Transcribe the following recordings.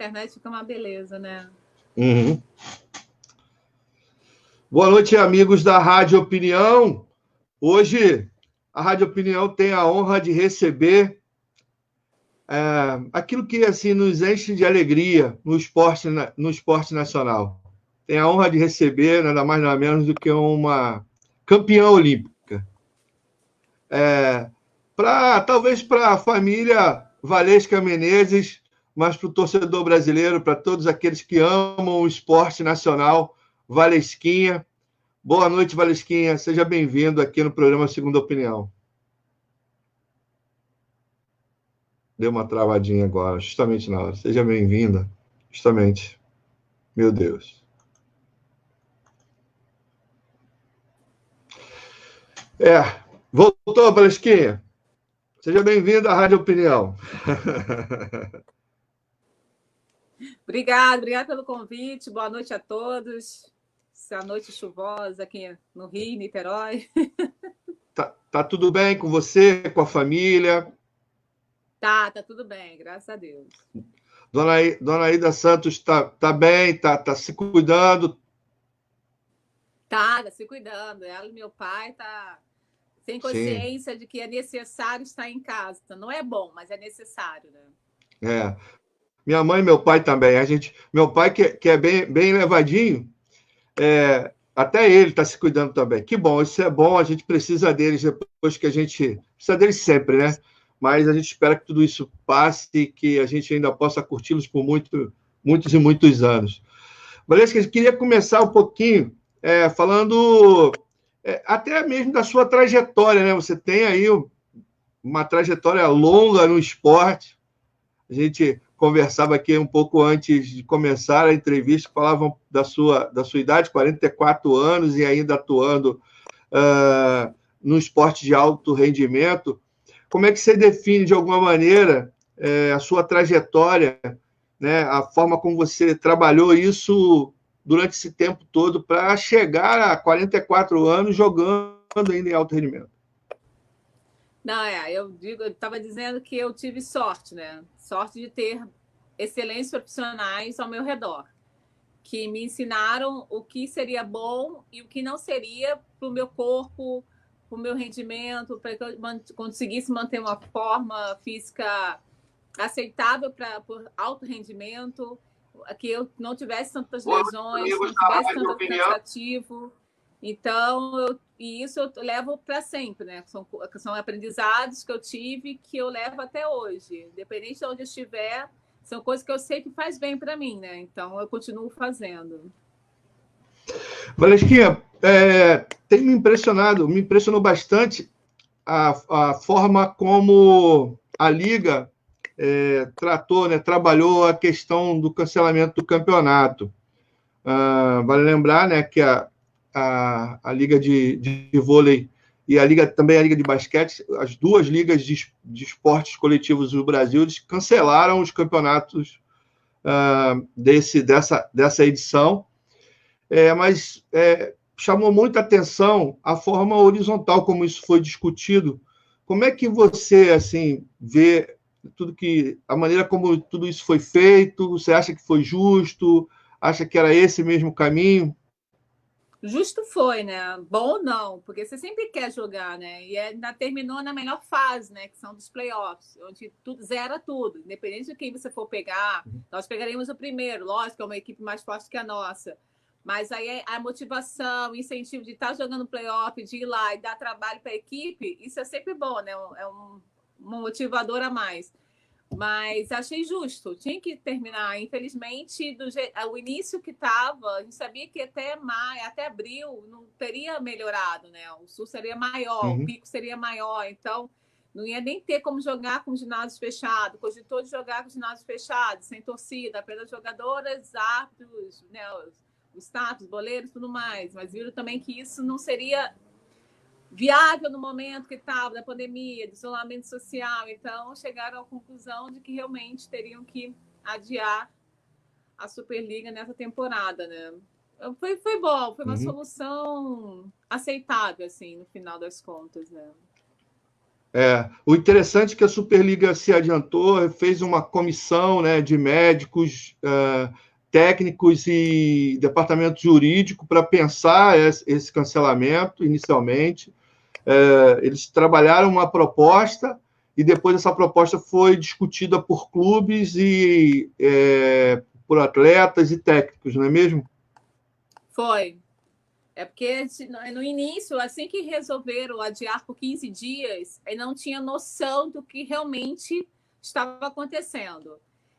internet fica uma beleza, né? Uhum. Boa noite, amigos da Rádio Opinião. Hoje, a Rádio Opinião tem a honra de receber aquilo que assim, nos enche de alegria no esporte nacional. Tem a honra de receber, nada mais nada menos do que uma campeã olímpica. Talvez para a família Valesca Menezes, mas para o torcedor brasileiro, para todos aqueles que amam o esporte nacional, Valesquinha. Boa noite, Valesquinha. Seja bem-vindo aqui no programa Segunda Opinião. Deu uma travadinha agora, justamente na hora. Seja bem-vinda. Justamente. Meu Deus. Voltou, Valesquinha. Seja bem-vindo à Rádio Opinião. Obrigada pelo convite. Boa noite a todos. Essa noite chuvosa aqui no Rio, Niterói. Tá tudo bem com você, com a família? Tá tudo bem, graças a Deus. Dona Aida Santos tá bem, tá se cuidando? Tá se cuidando. Ela e meu pai tá sem consciência Sim. de que é necessário estar em casa. Não é bom, mas é necessário, né? Minha mãe e meu pai também. Meu pai, que é bem levadinho, até ele está se cuidando também. Que bom, isso é bom, a gente precisa deles depois que a gente. Precisa deles sempre, né? Mas a gente espera que tudo isso passe e que a gente ainda possa curti-los por muitos e muitos anos. Valesca, eu queria começar um pouquinho falando até mesmo da sua trajetória, né? Você tem aí uma trajetória longa no esporte. A gente conversava aqui um pouco antes de começar a entrevista, falavam da sua idade, 44 anos, e ainda atuando no esporte de alto rendimento. Como é que você define, de alguma maneira, a sua trajetória, né, a forma como você trabalhou isso durante esse tempo todo para chegar a 44 anos jogando ainda em alto rendimento? Não, eu estava dizendo que eu tive sorte, né? Sorte de ter excelentes profissionais ao meu redor, que me ensinaram o que seria bom e o que não seria para o meu corpo, para o meu rendimento, para que eu conseguisse manter uma forma física aceitável por alto rendimento, que eu não tivesse tantas lesões, não tivesse tanto cansativo. Então, isso eu levo para sempre, né? São aprendizados que eu tive que eu levo até hoje. Independente de onde eu estiver, são coisas que eu sei que faz bem para mim, né? Então, eu continuo fazendo. Valesquinha, me impressionou bastante a forma como a Liga tratou, né, trabalhou a questão do cancelamento do campeonato. Vale lembrar, né, que a Liga de Vôlei e também a Liga de Basquete, as duas ligas de esportes coletivos do Brasil, eles cancelaram os campeonatos dessa edição, mas chamou muita atenção a forma horizontal como isso foi discutido. Como é que você assim vê a maneira como tudo isso foi feito? Você acha que foi justo? Acha que era esse mesmo caminho? Justo foi, né? Bom não, porque você sempre quer jogar, né? E ainda terminou na melhor fase, né? Que são dos playoffs, onde tudo zera tudo. Independente de quem você for pegar, nós pegaremos o primeiro, lógico, é uma equipe mais forte que a nossa. Mas aí a motivação, o incentivo de estar jogando playoff, de ir lá e dar trabalho para a equipe, isso é sempre bom, né? É um motivador a mais. Mas achei justo, tinha que terminar. Infelizmente, o início que estava, a gente sabia que até maio, até abril, não teria melhorado, né? O sul seria maior, o pico seria maior, então não ia nem ter como jogar com ginásios fechados. Cogitou de jogar com ginásios fechados, sem torcida, apenas jogadoras, árbitros, né? Os staffs, boleiros, tudo mais. Mas viram também que isso não seria viável no momento que estava da pandemia, do isolamento social. Então, chegaram à conclusão de que realmente teriam que adiar a Superliga nessa temporada, né? Foi bom, foi uma solução aceitável, assim, no final das contas, né? O interessante é que a Superliga se adiantou, fez uma comissão, né, de médicos, técnicos e departamento jurídico para pensar esse cancelamento inicialmente. Eles trabalharam uma proposta e depois essa proposta foi discutida por clubes e por atletas e técnicos, não é mesmo? Foi. É porque no início, assim que resolveram adiar por 15 dias, eu não tinha noção do que realmente estava acontecendo.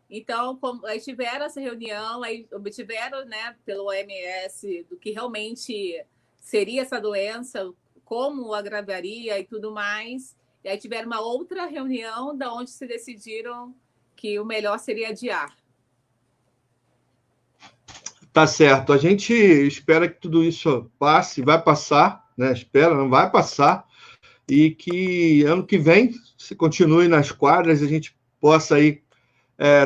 Então, aí tiveram essa reunião, aí obtiveram, né, pelo OMS, do que realmente seria essa doença, como agravaria e tudo mais. E aí tiveram uma outra reunião da onde se decidiram que o melhor seria adiar. Tá certo. A gente espera que tudo isso passe, vai passar, né? Espera, não vai passar, e que ano que vem se continue nas quadras, a gente possa aí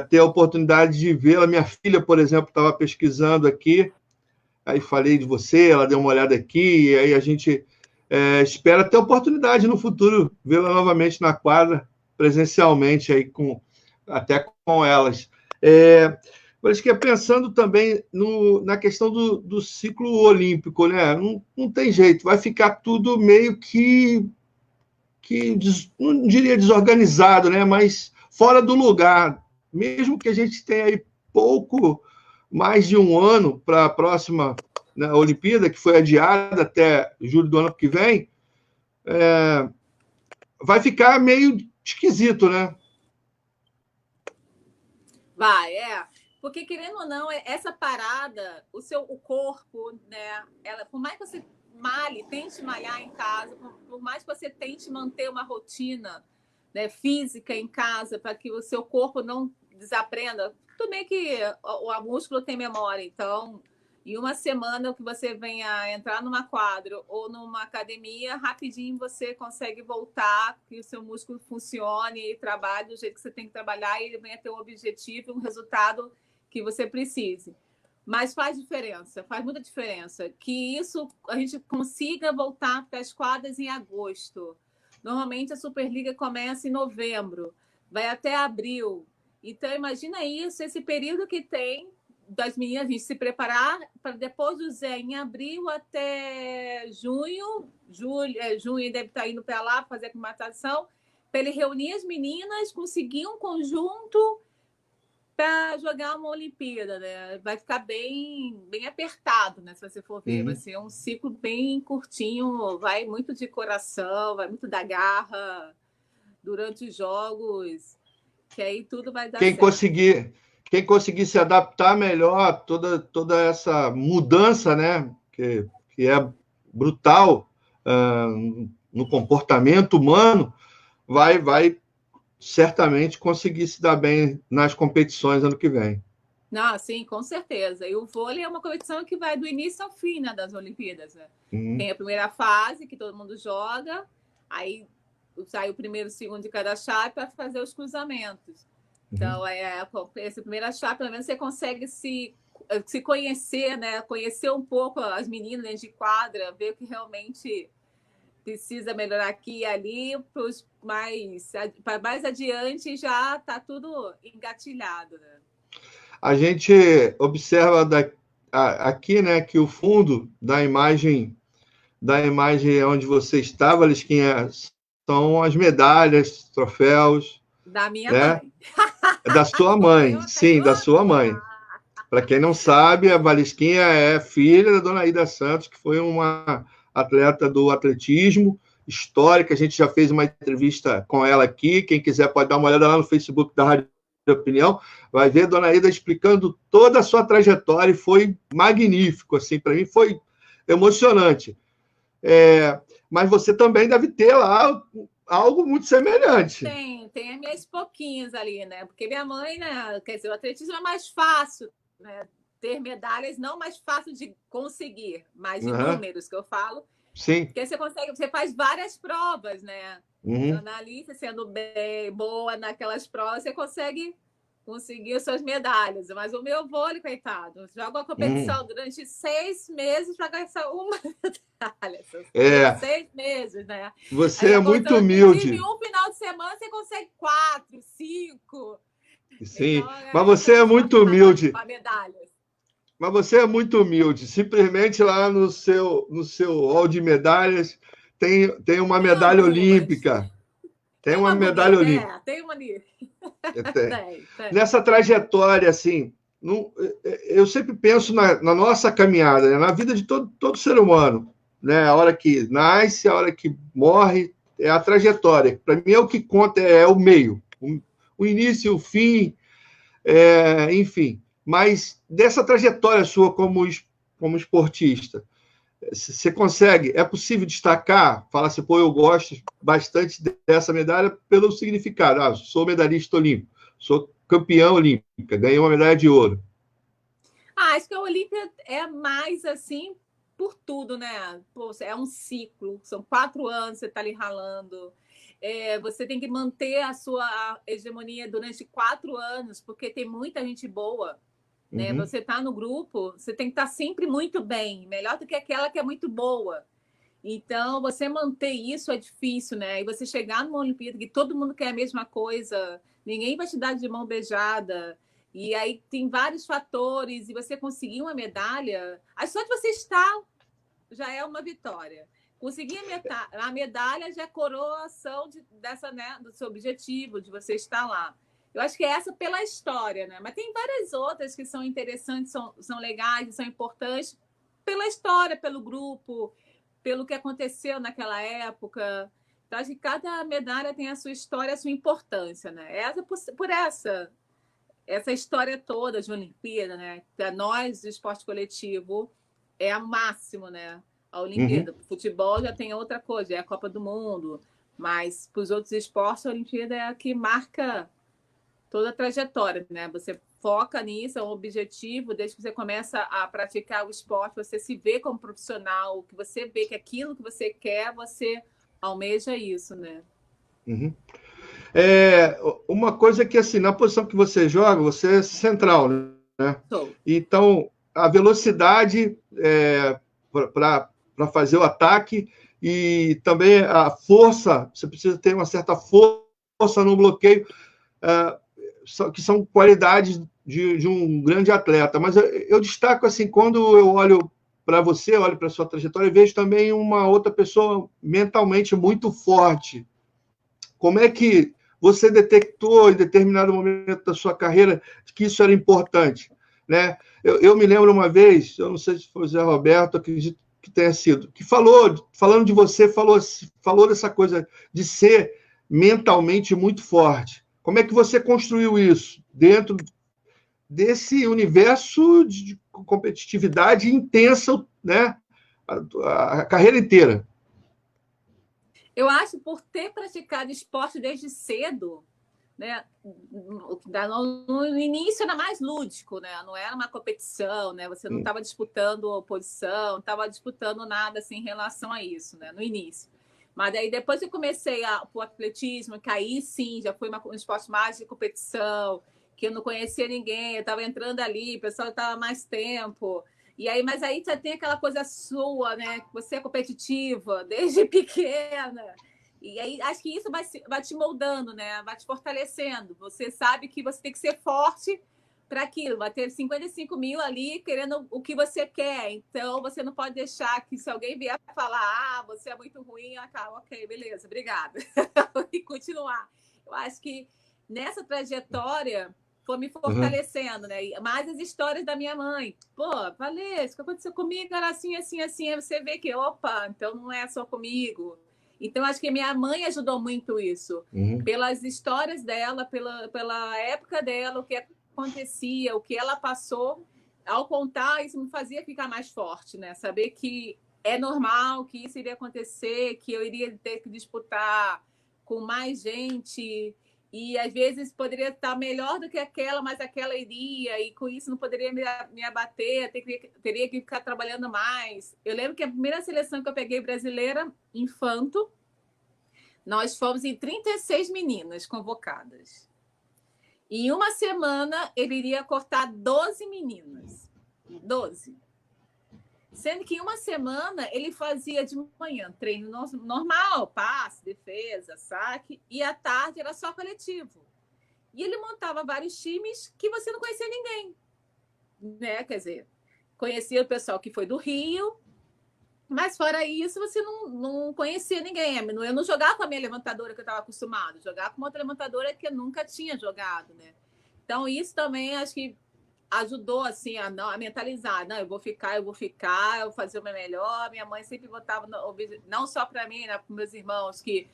ter a oportunidade de vê-la. Minha filha, por exemplo, estava pesquisando aqui, aí falei de você, ela deu uma olhada aqui, e aí a gente espera ter a oportunidade no futuro vê-la novamente na quadra, presencialmente, aí até com elas. Mas que pensando também na questão do ciclo olímpico, né? Não tem jeito, vai ficar tudo meio que não diria desorganizado, né? Mas fora do lugar. Mesmo que a gente tenha aí pouco mais de um ano para a próxima, né, Olimpíada, que foi adiada até julho do ano que vem, vai ficar meio esquisito, né? Vai, porque querendo ou não, essa parada, o corpo, né? Por mais que você tente malhar em casa, por mais que você tente manter uma rotina, né, física em casa, para que o seu corpo não desaprenda. Tudo bem que o músculo tem memória, então, em uma semana que você venha entrar numa quadra ou numa academia, rapidinho você consegue voltar, que o seu músculo funcione e trabalhe do jeito que você tem que trabalhar e ele venha ter um objetivo, um resultado que você precise. Mas faz diferença, faz muita diferença. Que isso a gente consiga voltar para as quadras em agosto. Normalmente a Superliga começa em novembro, vai até abril. Então, imagina isso, esse período que tem das meninas, a gente se preparar para depois do Zé, em abril até junho, junho deve estar indo para lá fazer a aclimatação, para ele reunir as meninas, conseguir um conjunto para jogar uma Olimpíada, né? Vai ficar bem apertado, né? Se você for ver, vai ser um ciclo bem curtinho, vai muito de coração, vai muito da garra durante os jogos, que aí tudo vai dar certo. Quem conseguir se adaptar melhor a toda essa mudança, né? Que é brutal no comportamento humano, vai certamente conseguir se dar bem nas competições ano que vem. Não, sim, com certeza. E o vôlei é uma competição que vai do início ao fim, né, das Olimpíadas. Né? Tem a primeira fase, que todo mundo joga, aí sai o primeiro e o segundo de cada chave para fazer os cruzamentos. Então, essa primeira chave, pelo menos você consegue se conhecer, né? Conhecer um pouco as meninas de quadra, ver o que realmente precisa melhorar aqui e ali, para mais adiante já está tudo engatilhado, né? A gente observa aqui, né, que o fundo da imagem onde você estava, Lisquinha, são as medalhas, troféus. Da minha mãe. Da sua mãe, sim, da sua mãe. Para quem não sabe, a Valisquinha é filha da dona Ida Santos, que foi uma atleta do atletismo histórica. A gente já fez uma entrevista com ela aqui. Quem quiser pode dar uma olhada lá no Facebook da Rádio Opinião. Vai ver a dona Ida explicando toda a sua trajetória e foi magnífico. Assim, para mim foi emocionante. Mas você também deve ter lá algo muito semelhante. Tem as minhas pouquinhas ali, né? Porque minha mãe, né? Quer dizer, o atletismo é mais fácil, né? Ter medalhas, não mais fácil de conseguir, mas de números que eu falo. Sim. Porque você faz várias provas, né? Então, ali, você sendo bem boa naquelas provas, você consegue conseguiu suas medalhas. Mas o meu vôlei, coitado, joga a competição durante 6 meses para ganhar uma medalha. É, 6 meses, né? você Aí é a muito condição do time, humilde. um final de semana, você consegue 4, 5. Sim, Então, mas esse é você um é esporte muito amador humilde. para medalhas. Mas você é muito humilde. Simplesmente lá no seu hall de medalhas tem uma Tem medalha algumas. olímpica. Tem Tem uma uma medalha bonita, olímpica. tem uma ali. Tem. Tem. Nessa trajetória, assim, eu sempre penso na nossa caminhada, né? Na vida de todo ser humano. Né? A hora que nasce, a hora que morre, é a trajetória. Para mim, é o que conta, é o meio. O início, o fim, enfim. Mas dessa trajetória sua como esportista, você consegue, é possível destacar, falar assim, pô, eu gosto bastante dessa medalha pelo significado. Ah, sou medalhista olímpico, sou campeão olímpica, ganhei uma medalha de ouro. Acho que a Olímpia é mais assim por tudo, né? Pô, é um ciclo, são 4 anos, você está ali ralando. Você tem que manter a sua hegemonia durante 4 anos, porque tem muita gente boa. Né? Uhum. Você está no grupo, você tem que estar sempre muito bem, melhor do que aquela que é muito boa. Então, você manter isso é difícil, né? E você chegar numa Olimpíada que todo mundo quer a mesma coisa, ninguém vai te dar de mão beijada. E aí tem vários fatores, e você conseguir uma medalha, só de você estar já é uma vitória. Conseguir a medalha já é coroação dessa, né, do seu objetivo, de você estar lá. Eu acho que é essa pela história, né? Mas tem várias outras que são interessantes, são legais, são importantes pela história, pelo grupo, pelo que aconteceu naquela época. Então, acho que cada medalha tem a sua história, a sua importância, né? Essa por essa história toda de Olimpíada, né? Para nós, do esporte coletivo, é a máximo, né? A Uhum. Olimpíada. O futebol já tem outra coisa, é a Copa do Mundo. Mas para os outros esportes, a Olimpíada é a que marca toda a trajetória, né? Você foca nisso, é um objetivo, desde que você começa a praticar o esporte, você se vê como profissional, que você vê que aquilo que você quer, você almeja isso, né? Uhum. Uma coisa que, assim, na posição que você joga, você é central, né? Sou. Então, a velocidade para fazer o ataque e também a força, você precisa ter uma certa força no bloqueio, que são qualidades de um grande atleta. Mas eu destaco, assim, quando eu olho para você, olho para a sua trajetória, e vejo também uma outra pessoa mentalmente muito forte. Como é que você detectou em determinado momento da sua carreira que isso era importante? Né? Eu me lembro uma vez, eu não sei se foi o Zé Roberto, acredito que tenha sido, que falando de você, falou dessa coisa de ser mentalmente muito forte. Como é que você construiu isso dentro desse universo de competitividade intensa, né? A carreira inteira? Eu acho por ter praticado esporte desde cedo, né? No início era mais lúdico, né? Não era uma competição, né? Você não estava disputando posição, não estava disputando nada assim em relação a isso, né? No início. Mas aí depois eu comecei o atletismo, que aí sim já foi um esporte mais de competição, que eu não conhecia ninguém, eu estava entrando ali, o pessoal estava mais tempo. E aí, mas aí você tem aquela coisa sua, né? Você é competitiva desde pequena. E aí acho que isso vai te moldando, né? Vai te fortalecendo. Você sabe que você tem que ser forte para aquilo. Vai ter 55 mil ali querendo o que você quer. Então você não pode deixar que se alguém vier falar, você é muito ruim, acaba, ok, beleza, obrigada. E continuar. Eu acho que nessa trajetória foi me fortalecendo, né? Mais as histórias da minha mãe. Pô, Valês, o que aconteceu comigo era assim, assim, assim. Aí você vê que, opa, então não é só comigo. Então, acho que minha mãe ajudou muito isso. Pelas histórias dela, pela época dela, o que acontecia, o que ela passou. Ao contar, isso me fazia ficar mais forte, né? Saber que é normal, que isso iria acontecer, que eu iria ter que disputar com mais gente. E às vezes poderia estar melhor do que aquela, mas aquela iria, e com isso não poderia me abater, teria que ficar trabalhando mais. Eu lembro que a primeira seleção que eu peguei brasileira, infanto, nós fomos em 36 meninas convocadas. Em uma semana, ele iria cortar 12 meninas. 12. Sendo que em uma semana ele fazia de manhã treino normal, passe, defesa, saque, e à tarde era só coletivo. E ele montava vários times que você não conhecia ninguém, né? Quer dizer, conhecia o pessoal que foi do Rio, mas fora isso você não conhecia ninguém. Eu não jogava com a minha levantadora que eu estava acostumado, jogava com uma outra levantadora que eu nunca tinha jogado, né? Então isso também acho que ajudou assim a mentalizar, não, eu vou ficar, eu vou fazer o meu melhor. Minha mãe sempre botava, não só para mim, né, para meus irmãos, que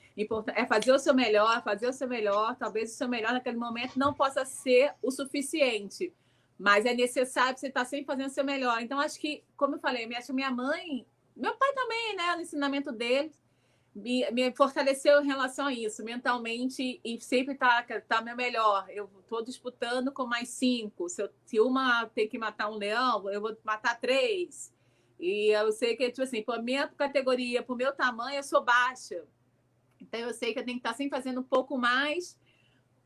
é fazer o seu melhor, talvez o seu melhor naquele momento não possa ser o suficiente, mas é necessário você estar sempre fazendo o seu melhor. Então acho que, como eu falei, minha mãe, meu pai também, né, no ensinamento dele, me fortaleceu em relação a isso, mentalmente, e sempre tá meu melhor. Eu estou disputando com mais 5. Se uma tem que matar um leão, eu vou matar 3. E eu sei que, tipo assim, por minha categoria, por meu tamanho, eu sou baixa. Então, eu sei que eu tenho que estar sempre fazendo um pouco mais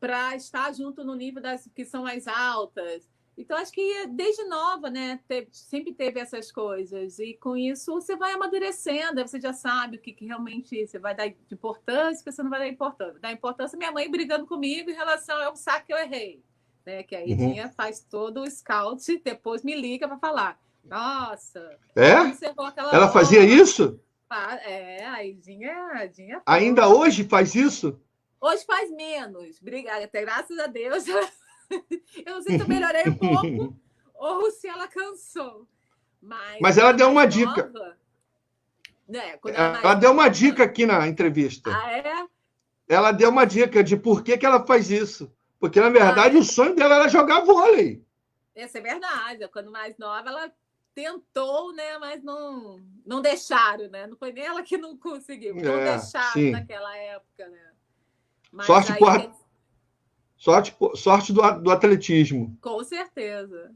para estar junto no nível das que são mais altas. Então, acho que desde nova, né, sempre teve essas coisas. E com isso, você vai amadurecendo, você já sabe o que realmente você vai dar importância, o que você não vai dar importância. Dá importância minha mãe brigando comigo em relação ao saque que eu errei. Né? Que a Idinha faz todo o scout, depois me liga para falar. Nossa, você errou aquela Ela bola. Fazia isso? A Idinha ainda hoje faz isso? Hoje faz menos. Obrigada, até graças a Deus. Eu não sei se eu melhorei um pouco ou se ela cansou. Mas ela deu uma dica. Né, ela deu uma dica aqui na entrevista. Ah, é? Ela deu uma dica de por que ela faz isso. Porque, na verdade, o sonho dela era jogar vôlei. Essa é verdade. Quando mais nova, ela tentou, né? Mas não deixaram, né? Não foi nem ela que não conseguiu. Não deixaram naquela época, né? Mas sorte do atletismo. Com certeza.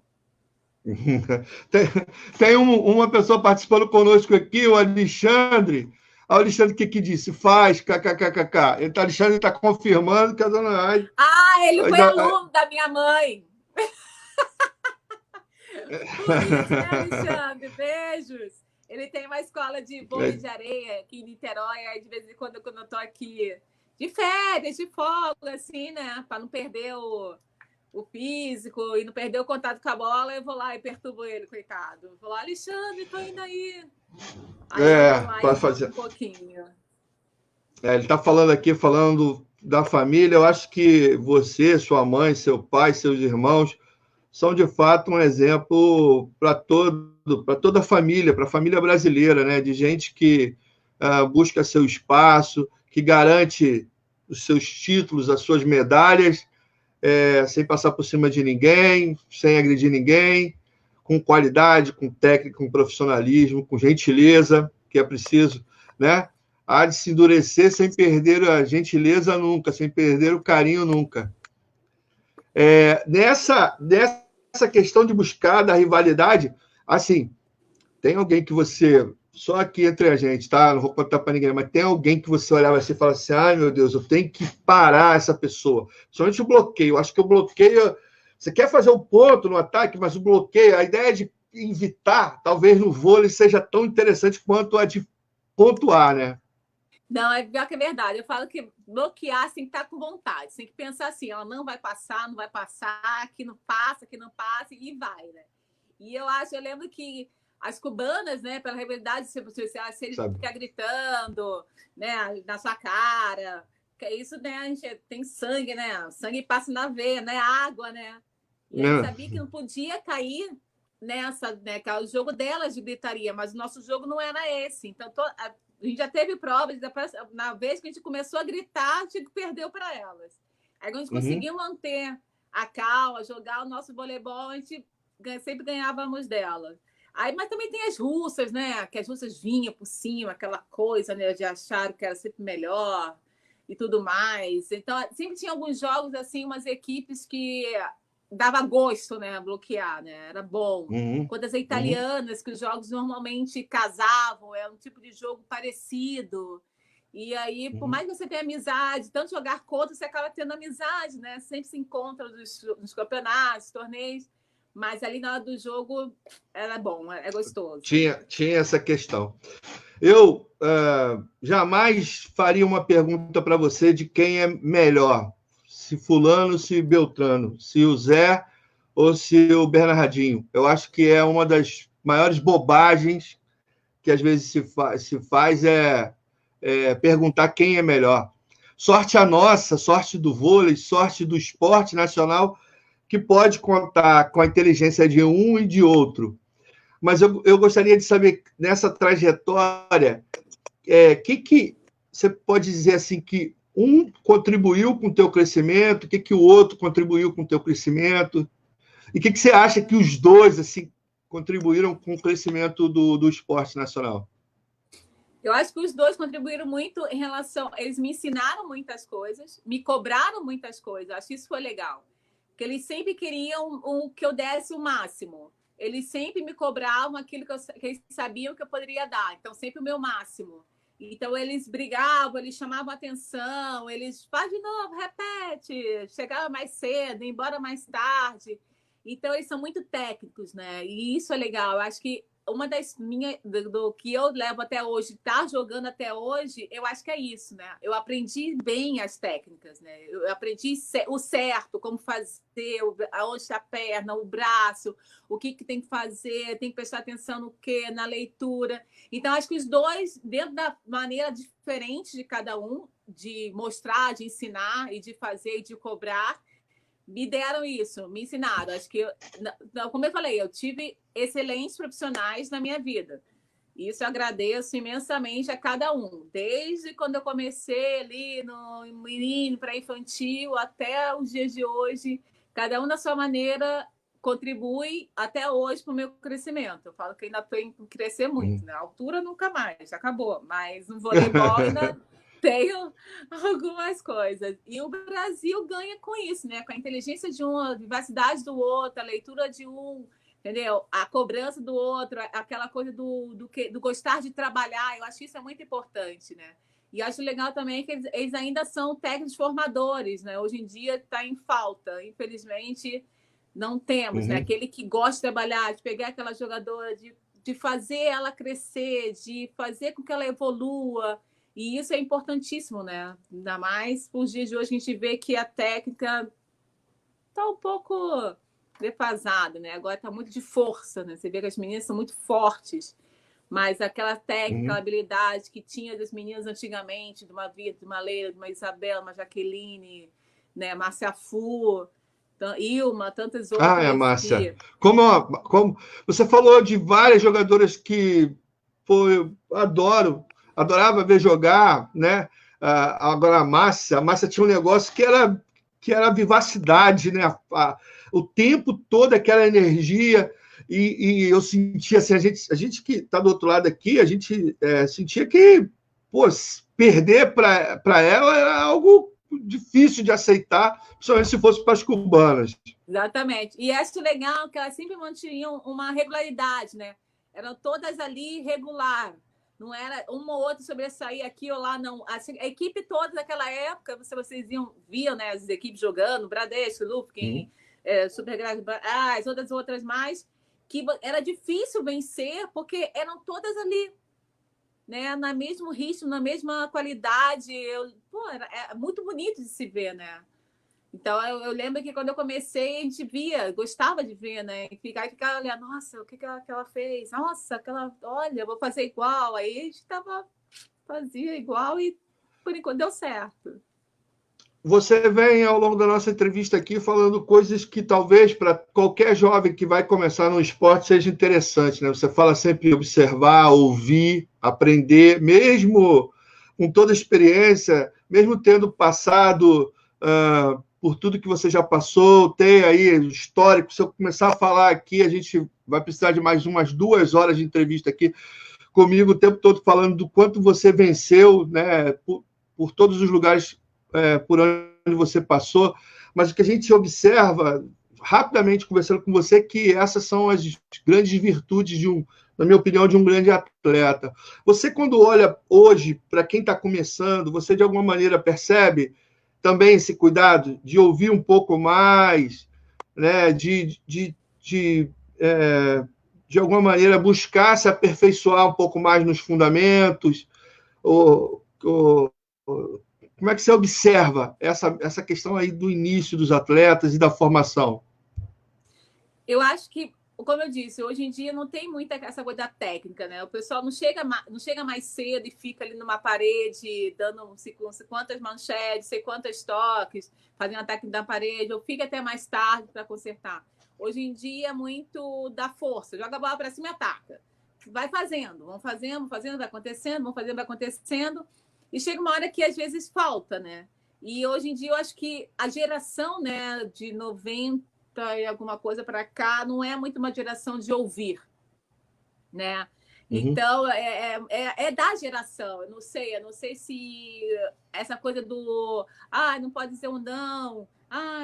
Tem uma pessoa participando conosco aqui, o Alexandre. O Alexandre que disse? Faz, kkkk. Alexandre está confirmando que a dona Adi... ele foi aluno da minha mãe. Por isso, né, Alexandre? Beijos. Ele tem uma escola de vôlei de areia aqui em Niterói. Aí, de vez em quando eu estou aqui de férias, de folga, assim, né? Para não perder o físico e não perder o contato com a bola, eu vou lá e perturbo ele, coitado. Eu vou lá, Alexandre, tô indo aí. Para fazer um pouquinho. Ele está falando da família. Eu acho que você, sua mãe, seu pai, seus irmãos são de fato um exemplo para toda a família, para a família brasileira, né? De gente que busca seu espaço, que garante os seus títulos, as suas medalhas, sem passar por cima de ninguém, sem agredir ninguém, com qualidade, com técnica, com profissionalismo, com gentileza, que é preciso, né? Há de se endurecer sem perder a gentileza nunca, sem perder o carinho nunca. Nessa questão de buscar da rivalidade, assim, tem alguém que você... Só aqui entre a gente, tá? Não vou contar para ninguém, mas tem alguém que você olhava assim e fala assim: ai, meu Deus, eu tenho que parar essa pessoa. Somente o bloqueio. Eu acho que o bloqueio... Você quer fazer um ponto no ataque, mas o bloqueio, a ideia de evitar, talvez no vôlei seja tão interessante quanto a de pontuar, né? Não, é pior que é verdade. Eu falo que bloquear tem que estar com vontade. Você tem que pensar assim, ela não vai passar, que não passa, e vai, né? E eu lembro que as cubanas, né, pela rivalidade, se ele ficar gritando, né, na sua cara, que isso, né, a gente tem sangue, né? O sangue passa na veia, né? Água, né? E a gente sabia que não podia cair nessa, né? Que é o jogo delas de gritaria, mas o nosso jogo não era esse. Então, a gente já teve provas, na vez que a gente começou a gritar, a gente perdeu para elas. Aí, quando a gente conseguiu manter a calma, jogar o nosso voleibol, a gente sempre ganhávamos delas. Aí, mas também tem as russas, né? Que as russas vinham por cima, aquela coisa, né? De achar que era sempre melhor e tudo mais. Então, sempre tinha alguns jogos, assim, umas equipes que dava gosto, né? Bloquear, né? Era bom. Quanto as italianas, que os jogos normalmente casavam, é um tipo de jogo parecido. E aí, por mais que você tenha amizade, tanto jogar contra, você acaba tendo amizade, né? Sempre se encontra nos campeonatos, torneios, mas ali na hora do jogo era bom, é gostoso. Tinha essa questão. Eu jamais faria uma pergunta para você de quem é melhor, se fulano, se Beltrano, se o Zé ou se o Bernardinho. Eu acho que é uma das maiores bobagens que às vezes se faz perguntar quem é melhor. Sorte a nossa, sorte do vôlei, sorte do esporte nacional, que pode contar com a inteligência de um e de outro. Mas eu gostaria de saber, nessa trajetória, que você pode dizer assim que um contribuiu com o teu crescimento, o que o outro contribuiu com o teu crescimento, e o que você acha que os dois assim contribuíram com o crescimento do esporte nacional? Eu acho que os dois contribuíram muito em relação... Eles me ensinaram muitas coisas, me cobraram muitas coisas. Acho que isso foi legal. Porque eles sempre queriam que eu desse o máximo. Eles sempre me cobravam aquilo que eles sabiam que eu poderia dar. Então, sempre o meu máximo. Então, eles brigavam, eles chamavam atenção, eles... Faz de novo, repete. Chegava mais cedo, ia embora mais tarde. Então, eles são muito técnicos, né? E isso é legal. Eu acho que uma das minhas, do que eu levo até hoje, tá jogando até hoje, eu acho que é isso, né? Eu aprendi bem as técnicas, né? Eu aprendi o certo, como fazer, aonde está a perna, o braço, o que tem que fazer, tem que prestar atenção no quê, na leitura. Então, acho que os dois, dentro da maneira diferente de cada um, de mostrar, de ensinar e de fazer e de cobrar, me deram isso, me ensinaram. Acho que, como eu falei, eu tive excelentes profissionais na minha vida. Isso eu agradeço imensamente a cada um. Desde quando eu comecei ali no menino para infantil até os dias de hoje, cada um da sua maneira contribui até hoje para o meu crescimento. Eu falo que ainda tenho que crescer muito, né? A altura nunca mais, já acabou. Mas no voleibol ainda... tenho algumas coisas. E o Brasil ganha com isso, né? Com a inteligência de um, a vivacidade do outro, a leitura de um, entendeu? A cobrança do outro, aquela coisa do gostar de trabalhar. Eu acho que isso é muito importante, né? E acho legal também que eles ainda são técnicos formadores, né? Hoje em dia está em falta. Infelizmente, não temos, né? Aquele que gosta de trabalhar, de pegar aquela jogadora, de fazer ela crescer, de fazer com que ela evolua. E isso é importantíssimo, né? Ainda mais nos dias de hoje, a gente vê que a técnica está um pouco defasada, né? Agora está muito de força, né? Você vê que as meninas são muito fortes, mas aquela técnica, aquela habilidade que tinha das meninas antigamente, de uma Vita, de uma Leila, de uma Isabela, uma Jaqueline, né? Márcia Fu, Ilma, tantas outras. Márcia. Como você falou de várias jogadoras que eu adorava ver jogar, né? Agora a Márcia tinha um negócio que era a vivacidade, né? O tempo todo aquela energia, e eu sentia assim, a gente que está do outro lado aqui, a gente sentia que perder para ela era algo difícil de aceitar, principalmente se fosse para as cubanas. Exatamente. E acho legal que elas sempre mantinham uma regularidade, né? Eram todas ali regular. Não era uma ou outra sobressair aqui ou lá, não. A equipe toda daquela época, vocês viam, né, as equipes jogando, Bradesco, Lufkin, Supergrad, as outras mais, que era difícil vencer, porque eram todas ali, né, no mesmo ritmo, na mesma qualidade. É muito bonito de se ver, né? Então, eu lembro que quando eu comecei, a gente via, gostava de ver, né? E ficava olhando, nossa, o que ela fez? Nossa, olha, eu vou fazer igual. Aí a gente fazia igual e, por enquanto, deu certo. Você vem, ao longo da nossa entrevista aqui, falando coisas que talvez para qualquer jovem que vai começar no esporte seja interessante, né? Você fala sempre observar, ouvir, aprender, mesmo com toda a experiência, mesmo tendo passado... por tudo que você já passou, tem aí histórico. Se eu começar a falar aqui, a gente vai precisar de mais umas 2 horas de entrevista aqui comigo o tempo todo, falando do quanto você venceu, né, por todos os lugares por onde você passou. Mas o que a gente observa, rapidamente conversando com você, que essas são as grandes virtudes na minha opinião, de um grande atleta. Você, quando olha hoje para quem está começando, você de alguma maneira percebe também esse cuidado de ouvir um pouco mais, né? De alguma maneira, buscar se aperfeiçoar um pouco mais nos fundamentos? Como é que você observa essa questão aí do início dos atletas e da formação? Eu acho que, como eu disse, hoje em dia não tem muita essa coisa da técnica, né? O pessoal não chega mais cedo e fica ali numa parede dando não sei quantas manchetes, sei quantos toques, fazendo ataque da parede, ou fica até mais tarde para consertar. Hoje em dia é muito da força, joga a bola para cima e ataca. Vai fazendo, vão fazendo, vai acontecendo, vão fazendo, vai acontecendo. E chega uma hora que às vezes falta, né? E hoje em dia eu acho que a geração, né, de 90 e alguma coisa para cá não é muito uma geração de ouvir, né? Então, é da geração. Eu não sei se essa coisa do não pode dizer um não,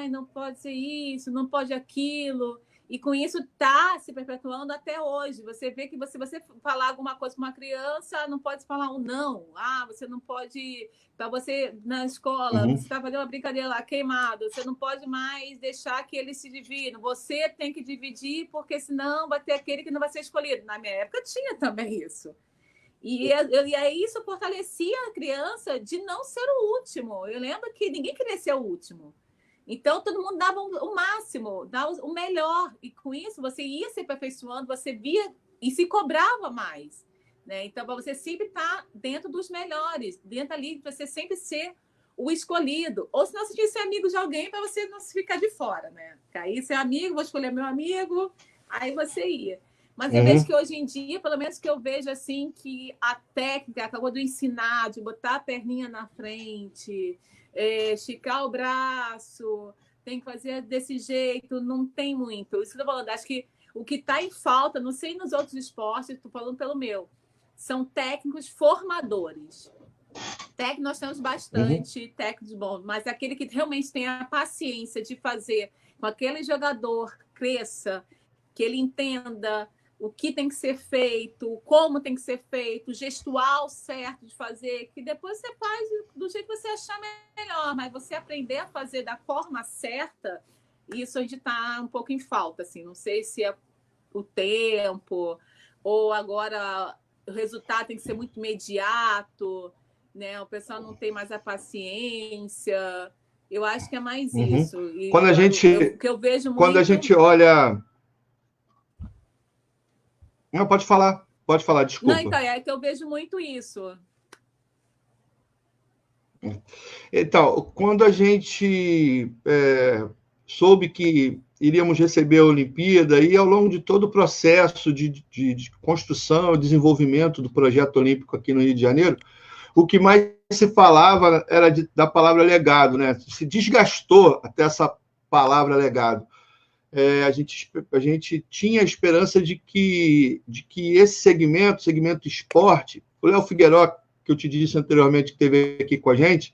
não pode ser isso, não pode aquilo. E com isso está se perpetuando até hoje. Você vê que se você falar alguma coisa para uma criança, não pode falar um não. Você não pode. Para você, na escola, você está fazendo uma brincadeira lá, queimado, você não pode mais deixar que eles se dividam. Você tem que dividir, porque senão vai ter aquele que não vai ser escolhido. Na minha época tinha também isso. E aí isso fortalecia a criança de não ser o último. Eu lembro que ninguém queria ser o último. Então, todo mundo dava o máximo, dava o melhor. E com isso, você ia se aperfeiçoando, você via e se cobrava mais. Né? Então, para você sempre estar dentro dos melhores, dentro ali, para você sempre ser o escolhido. Ou se não, você tinha que ser amigo de alguém para você não se ficar de fora. Né? Aí, ser amigo, vou escolher meu amigo, aí você ia. Mas eu vejo que hoje em dia, pelo menos que eu vejo assim, que a técnica acabou de ensinar, de botar a perninha na frente, esticar o braço, tem que fazer desse jeito, não tem muito. Isso que eu tô falando, acho que o que está em falta, não sei nos outros esportes, estou falando pelo meu, são técnicos formadores. Técnicos nós temos bastante, técnicos bons, mas aquele que realmente tem a paciência de fazer com aquele jogador cresça, que ele entenda o que tem que ser feito, como tem que ser feito, o gestual certo de fazer, que depois você faz do jeito que você achar melhor, mas você aprender a fazer da forma certa, isso a gente está um pouco em falta, assim, não sei se é o tempo, ou agora o resultado tem que ser muito imediato, né? O pessoal não tem mais a paciência. Eu acho que é mais isso. E quando a gente, que eu vejo muito... quando a gente olha... Não, pode falar, desculpa. Não, então, é que eu vejo muito isso. Então, quando a gente soube que iríamos receber a Olimpíada, e ao longo de todo o processo de construção e desenvolvimento do projeto olímpico aqui no Rio de Janeiro, o que mais se falava era da palavra legado, né? Se desgastou até essa palavra legado. A gente tinha a esperança de que esse segmento esporte, o Léo Figueiró, que eu te disse anteriormente, que esteve aqui com a gente,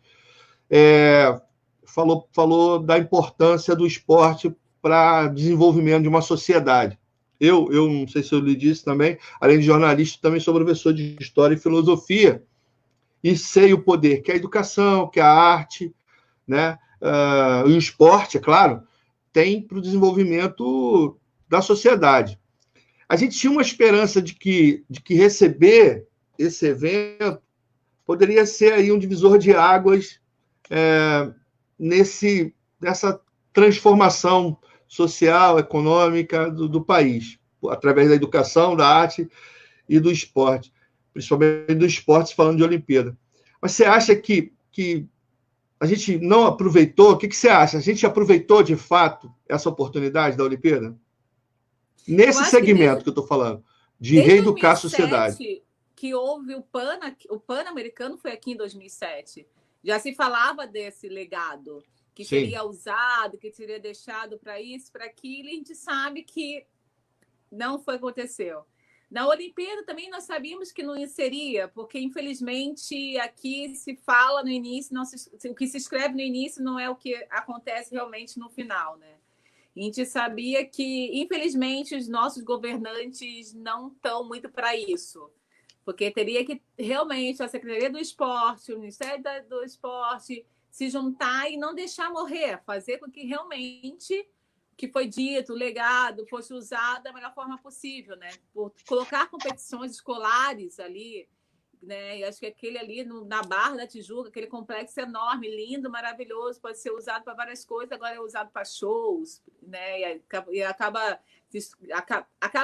falou da importância do esporte para desenvolvimento de uma sociedade. Eu não sei se eu lhe disse também, além de jornalista, também sou professor de História e Filosofia, e sei o poder que a educação, que a arte, né, e o esporte, é claro, tem para o desenvolvimento da sociedade. A gente tinha uma esperança de que receber esse evento poderia ser aí um divisor de águas nessa transformação social, econômica do país, através da educação, da arte e do esporte, principalmente do esporte, falando de Olimpíada. Mas você acha que a gente não aproveitou? O que você acha? A gente aproveitou, de fato, essa oportunidade da Olimpíada? Nesse segmento que eu estou falando, de reeducar a sociedade. Que houve o Pan-Americano foi aqui em 2007. Já se falava desse legado, que seria usado, que seria deixado para isso, para aquilo, e a gente sabe que não aconteceu. Na Olimpíada também nós sabíamos que não seria, porque infelizmente aqui se fala no início, o que se escreve no início não é o que acontece realmente no final, né? A gente sabia que, infelizmente, os nossos governantes não estão muito para isso, porque teria que realmente a Secretaria do Esporte, o Ministério do Esporte se juntar e não deixar morrer, fazer com que realmente o que foi dito, o legado, fosse usado da melhor forma possível, né? Por colocar competições escolares ali, né? E acho que aquele ali na Barra da Tijuca, aquele complexo enorme, lindo, maravilhoso, pode ser usado para várias coisas, agora é usado para shows, né? E acaba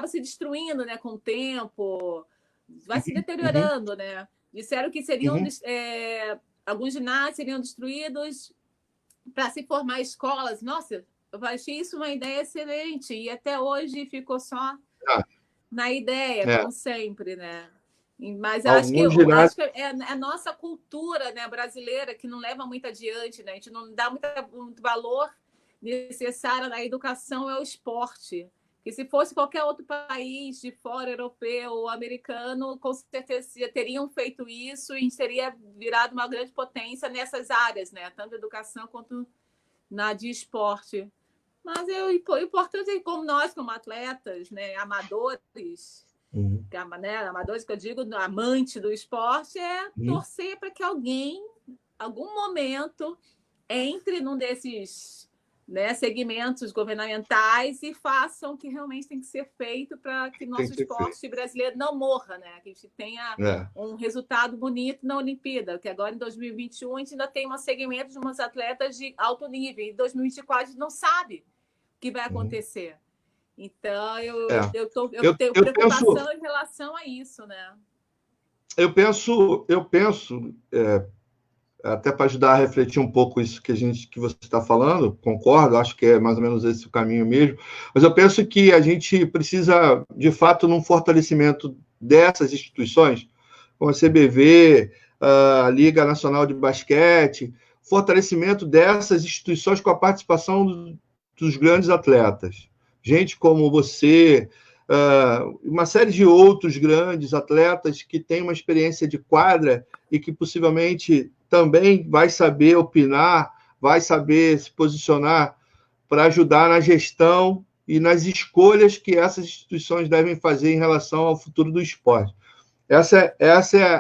se destruindo, né? Com o tempo, vai se deteriorando, né? Disseram que seriam alguns ginásios seriam destruídos para se formar escolas. Nossa, eu achei isso uma ideia excelente e até hoje ficou só na ideia, como sempre, né? Mas acho que é a nossa cultura, né, brasileira que não leva muito adiante, né? A gente não dá muito valor necessário na educação ao esporte. Que se fosse qualquer outro país de fora, europeu ou americano, com certeza teriam feito isso e seria virado uma grande potência nessas áreas, né? Tanto educação quanto na de esporte. Mas o importante é como nós, como atletas, né, amadores, né, amadores que eu digo, amante do esporte, é torcer para que alguém, algum momento, entre num desses, né, segmentos governamentais e façam o que realmente tem que ser feito para que nosso esporte brasileiro não morra, né? Que a gente tenha um resultado bonito na Olimpíada, que agora em 2021 a gente ainda tem um segmento de umas atletas de alto nível, e em 2024 a gente não sabe o que vai acontecer. Então, eu tenho preocupação em relação a isso, né? Eu penso até para ajudar a refletir um pouco isso que você está falando, concordo, acho que é mais ou menos esse o caminho mesmo, mas eu penso que a gente precisa, de fato, num fortalecimento dessas instituições, como a CBV, a Liga Nacional de Basquete, fortalecimento dessas instituições com a participação dos grandes atletas. Gente como você, uma série de outros grandes atletas que têm uma experiência de quadra e que possivelmente também vai saber opinar, vai saber se posicionar para ajudar na gestão e nas escolhas que essas instituições devem fazer em relação ao futuro do esporte. Essa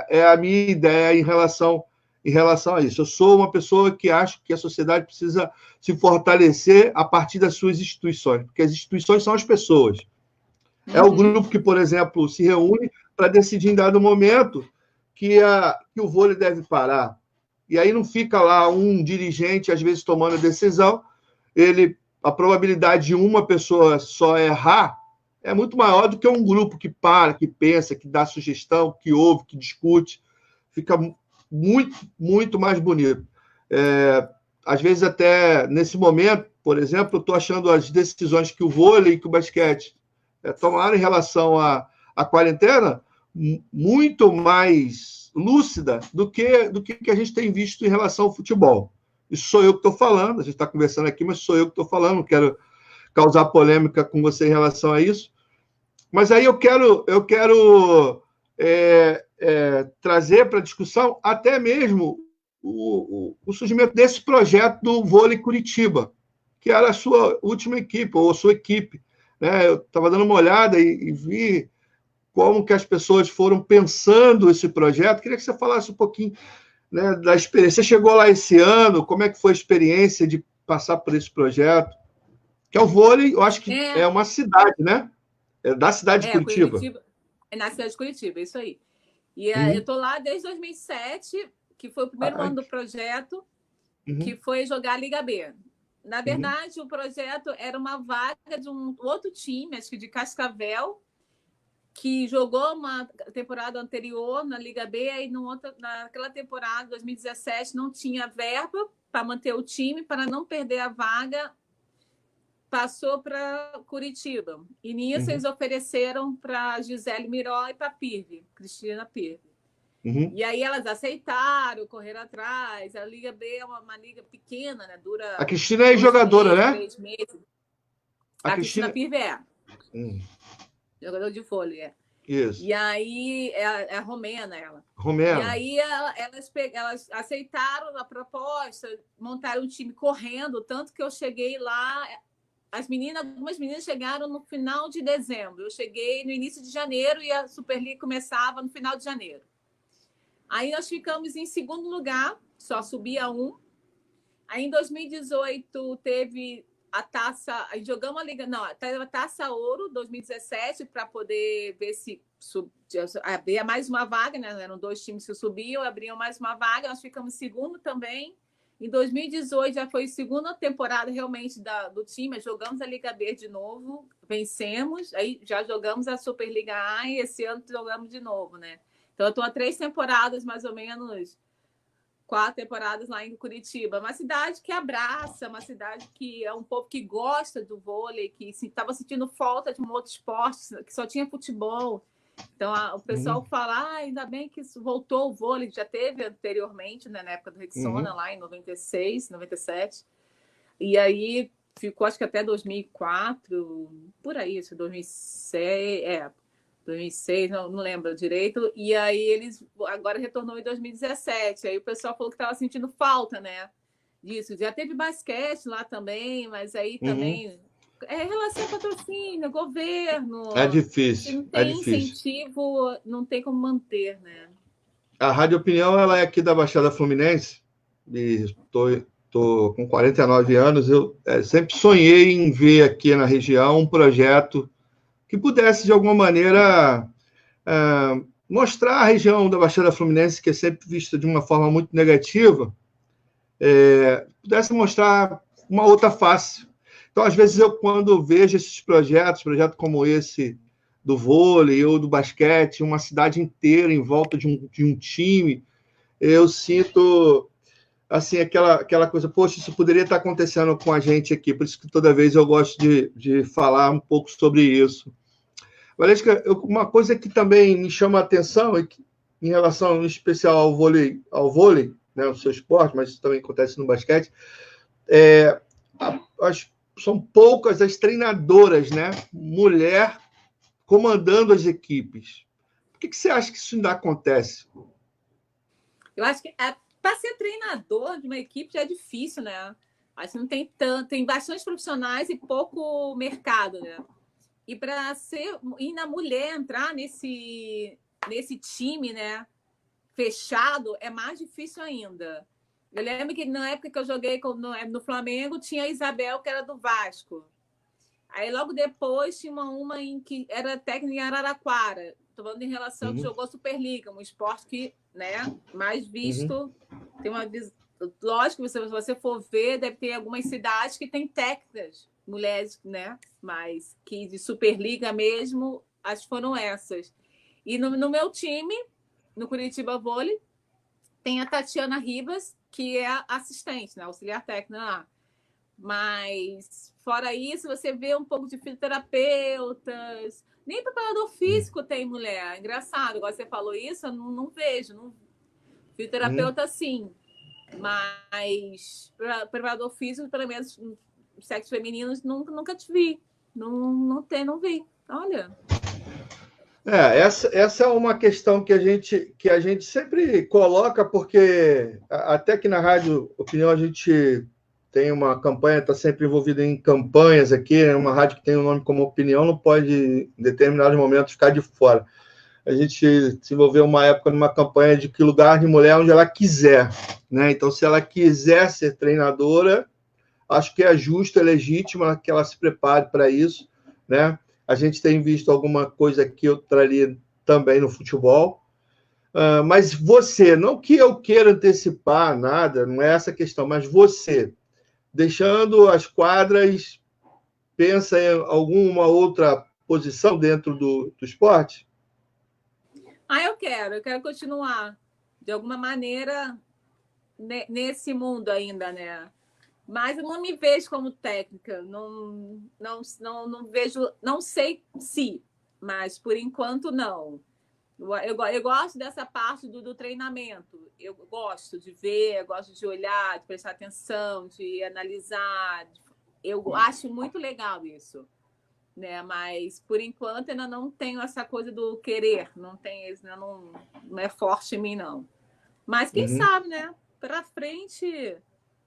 é a minha ideia em relação a isso. Eu sou uma pessoa que acho que a sociedade precisa se fortalecer a partir das suas instituições, porque as instituições são as pessoas. É o grupo que, por exemplo, se reúne para decidir em dado momento que o vôlei deve parar. E aí não fica lá um dirigente, às vezes, tomando a decisão. A probabilidade de uma pessoa só errar é muito maior do que um grupo que para, que pensa, que dá sugestão, que ouve, que discute. Fica muito, muito mais bonito. Às vezes, até nesse momento, por exemplo, eu estou achando as decisões que o vôlei e que o basquete tomaram em relação à quarentena muito mais lúcida do que a gente tem visto em relação ao futebol. Isso sou eu que estou falando, a gente está conversando aqui, mas sou eu que estou falando, não quero causar polêmica com você em relação a isso. Mas aí eu quero trazer para a discussão até mesmo o surgimento desse projeto do Vôlei Curitiba, que era a sua última equipe, ou a sua equipe. Né? Eu estava dando uma olhada e vi como que as pessoas foram pensando esse projeto. Queria que você falasse um pouquinho, né, da experiência. Você chegou lá esse ano, como é que foi a experiência de passar por esse projeto? Que é o vôlei, eu acho que é uma cidade, né? É da cidade de Curitiba. É na cidade de Curitiba, isso aí. E eu estou lá desde 2007, que foi o primeiro ano do projeto, que foi jogar a Liga B. Na verdade, o projeto era uma vaga de um outro time, acho que de Cascavel, que jogou uma temporada anterior na Liga B, e naquela temporada, 2017, não tinha verba para manter o time, para não perder a vaga, passou para Curitiba. E nisso eles ofereceram para Gisele Miró e para Pirve, Cristina Pirve. E aí elas aceitaram, correram atrás. A Liga B é uma liga pequena, né? Dura. A Cristina é jogadora, né? 3 meses. A Cristina Pirve é. Jogador de vôlei, Isso. E aí é romena ela. Romena. E aí elas aceitaram a proposta, montaram um time correndo, tanto que eu cheguei lá algumas meninas chegaram no final de dezembro. Eu cheguei no início de janeiro e a Superliga começava no final de janeiro. Aí nós ficamos em segundo lugar, só subia um. Aí em 2018 teve a taça, aí jogamos a Liga, não, teve a Taça Ouro 2017 para poder ver se abria mais uma vaga, né? Eram 2 times que subiam, abriam mais uma vaga, nós ficamos segundo também. Em 2018 já foi a segunda temporada realmente do time, jogamos a Liga B de novo, vencemos, aí já jogamos a Superliga A e esse ano jogamos de novo, né? Então eu estou há 3 temporadas, mais ou menos, 4 temporadas lá em Curitiba. Uma cidade que abraça, uma cidade que é um povo que gosta do vôlei, que estava sentindo falta de um outro esporte, que só tinha futebol. Então, o pessoal fala, ainda bem que voltou o vôlei, já teve anteriormente, né, na época do Rexona, lá em 96, 97. E aí ficou, acho que até 2004, por aí, 2006, 2006, não lembro direito. E aí eles agora retornou em 2017. Aí o pessoal falou que estava sentindo falta, né, disso. Já teve basquete lá também, mas aí também relação patrocínio, governo. É difícil. Se não tem incentivo, não tem como manter, né? A Rádio Opinião, ela é aqui da Baixada Fluminense e estou com 49 anos. Eu sempre sonhei em ver aqui na região um projeto que pudesse, de alguma maneira, mostrar a região da Baixada Fluminense, que é sempre vista de uma forma muito negativa, pudesse mostrar uma outra face. Então, às vezes, quando vejo esses projetos como esse do vôlei ou do basquete, uma cidade inteira em volta de um time, eu sinto assim, aquela coisa, poxa, isso poderia estar acontecendo com a gente aqui, por isso que toda vez eu gosto de falar um pouco sobre isso. Valesca, uma coisa que também me chama a atenção, em relação, em especial ao vôlei, né, o seu esporte, mas isso também acontece no basquete, são poucas as treinadoras, né, mulher comandando as equipes. Por que você acha que isso ainda acontece? Eu acho que para ser treinador de uma equipe já é difícil, né? Acho que não tem tanto, tem bastante profissionais e pouco mercado, né? E para a mulher entrar nesse time, né, fechado, é mais difícil ainda. Eu lembro que na época que eu joguei no Flamengo, tinha a Isabel, que era do Vasco. Aí logo depois tinha uma em que era técnica em Araraquara. Estou falando em relação que jogou Superliga, um esporte que, né, mais visto. Tem uma lógico, se você for ver, deve ter algumas cidades que tem técnicas, mulheres, né? Mas que de Superliga mesmo, acho que foram essas. E no meu time, no Curitiba Vôlei, tem a Tatiana Ribas, que é assistente, né? Auxiliar técnica lá. Mas, fora isso, você vê um pouco de fisioterapeutas. Nem preparador físico tem mulher. Engraçado, agora você falou isso, eu não vejo. Não... Fisioterapeuta, sim. Mas preparador físico, pelo menos sexo feminino, nunca te vi. Não vi. Olha. Essa é uma questão que a gente sempre coloca, porque até que na Rádio Opinião a gente tem uma campanha, está sempre envolvida em campanhas aqui, né? Uma rádio que tem um nome como Opinião não pode, em determinados momentos, ficar de fora. A gente desenvolveu uma época numa campanha de que lugar de mulher onde ela quiser, né? Então, se ela quiser ser treinadora, acho que é justo, é legítimo que ela se prepare para isso, né? A gente tem visto alguma coisa que eu traria também no futebol, mas você, não que eu queira antecipar nada, não é essa a questão, mas você, deixando as quadras, pensa em alguma outra posição dentro do esporte? Eu quero continuar, de alguma maneira, nesse mundo ainda, né? Mas eu não me vejo como técnica, não vejo, não sei se, mas por enquanto não. Eu gosto dessa parte do treinamento, eu gosto de ver, eu gosto de olhar, de prestar atenção, de analisar, eu acho muito legal isso, né? Mas por enquanto ainda não tenho essa coisa do querer, não é forte em mim, não. Mas quem sabe, né? Para frente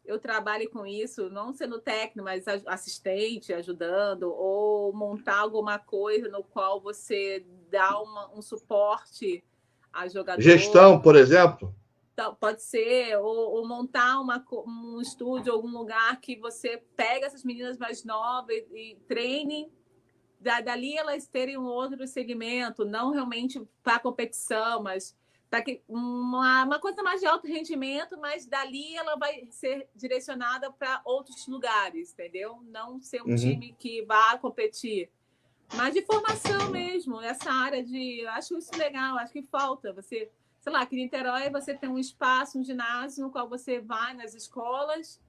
eu trabalhe com isso, não sendo técnico, mas assistente, ajudando, ou montar alguma coisa no qual você dá um suporte a jogador. Gestão, por exemplo? Pode ser, ou montar um estúdio, algum lugar que você pega essas meninas mais novas e treine, dali elas terem um outro segmento, não realmente para competição, mas para uma coisa mais de alto rendimento, mas dali ela vai ser direcionada para outros lugares, entendeu? Não ser um time que vá competir, mas de formação mesmo, essa área de... Acho isso legal, acho que falta. Você, sei lá, aqui em Niterói você tem um espaço, um ginásio no qual você vai nas escolas,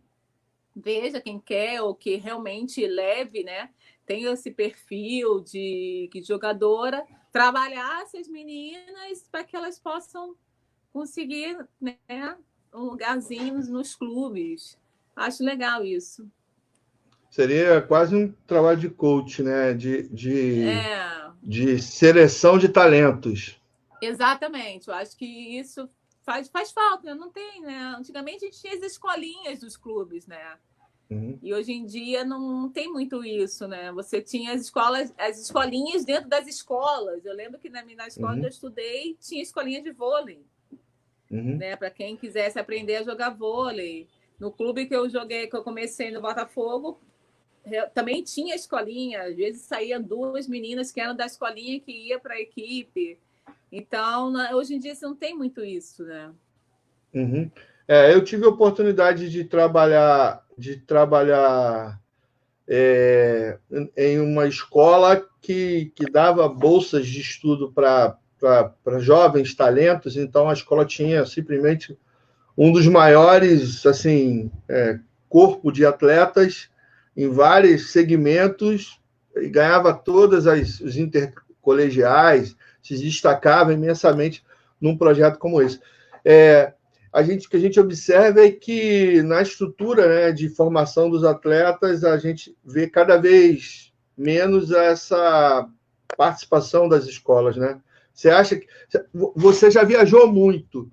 veja quem quer ou que realmente leve, né? Tem esse perfil de jogadora, trabalhar essas meninas para que elas possam conseguir, né, um lugarzinho nos clubes. Acho legal isso. Seria quase um trabalho de coach, né? É, De seleção de talentos. exatamente. Eu acho que isso faz falta, né? Não tem, né? Antigamente a gente tinha as escolinhas dos clubes, né? E hoje em dia não tem muito isso, né? Você tinha as escolas, as escolinhas dentro das escolas. Eu lembro que na escola onde eu estudei tinha escolinha de vôlei, né? Para quem quisesse aprender a jogar vôlei. No clube que eu joguei, que eu comecei no Botafogo, também tinha escolinha. Às vezes saíam 2 meninas que eram da escolinha que ia para a equipe. Então, hoje em dia você não tem muito isso, né? Eu tive a oportunidade de trabalhar em uma escola que dava bolsas de estudo para jovens talentos. Então, a escola tinha simplesmente um dos maiores assim corpo de atletas em vários segmentos e ganhava todas os intercolegiais, se destacava imensamente num projeto como esse. O que a gente observa é que na estrutura, né, de formação dos atletas, a gente vê cada vez menos essa participação das escolas, né? Você acha que você já viajou muito?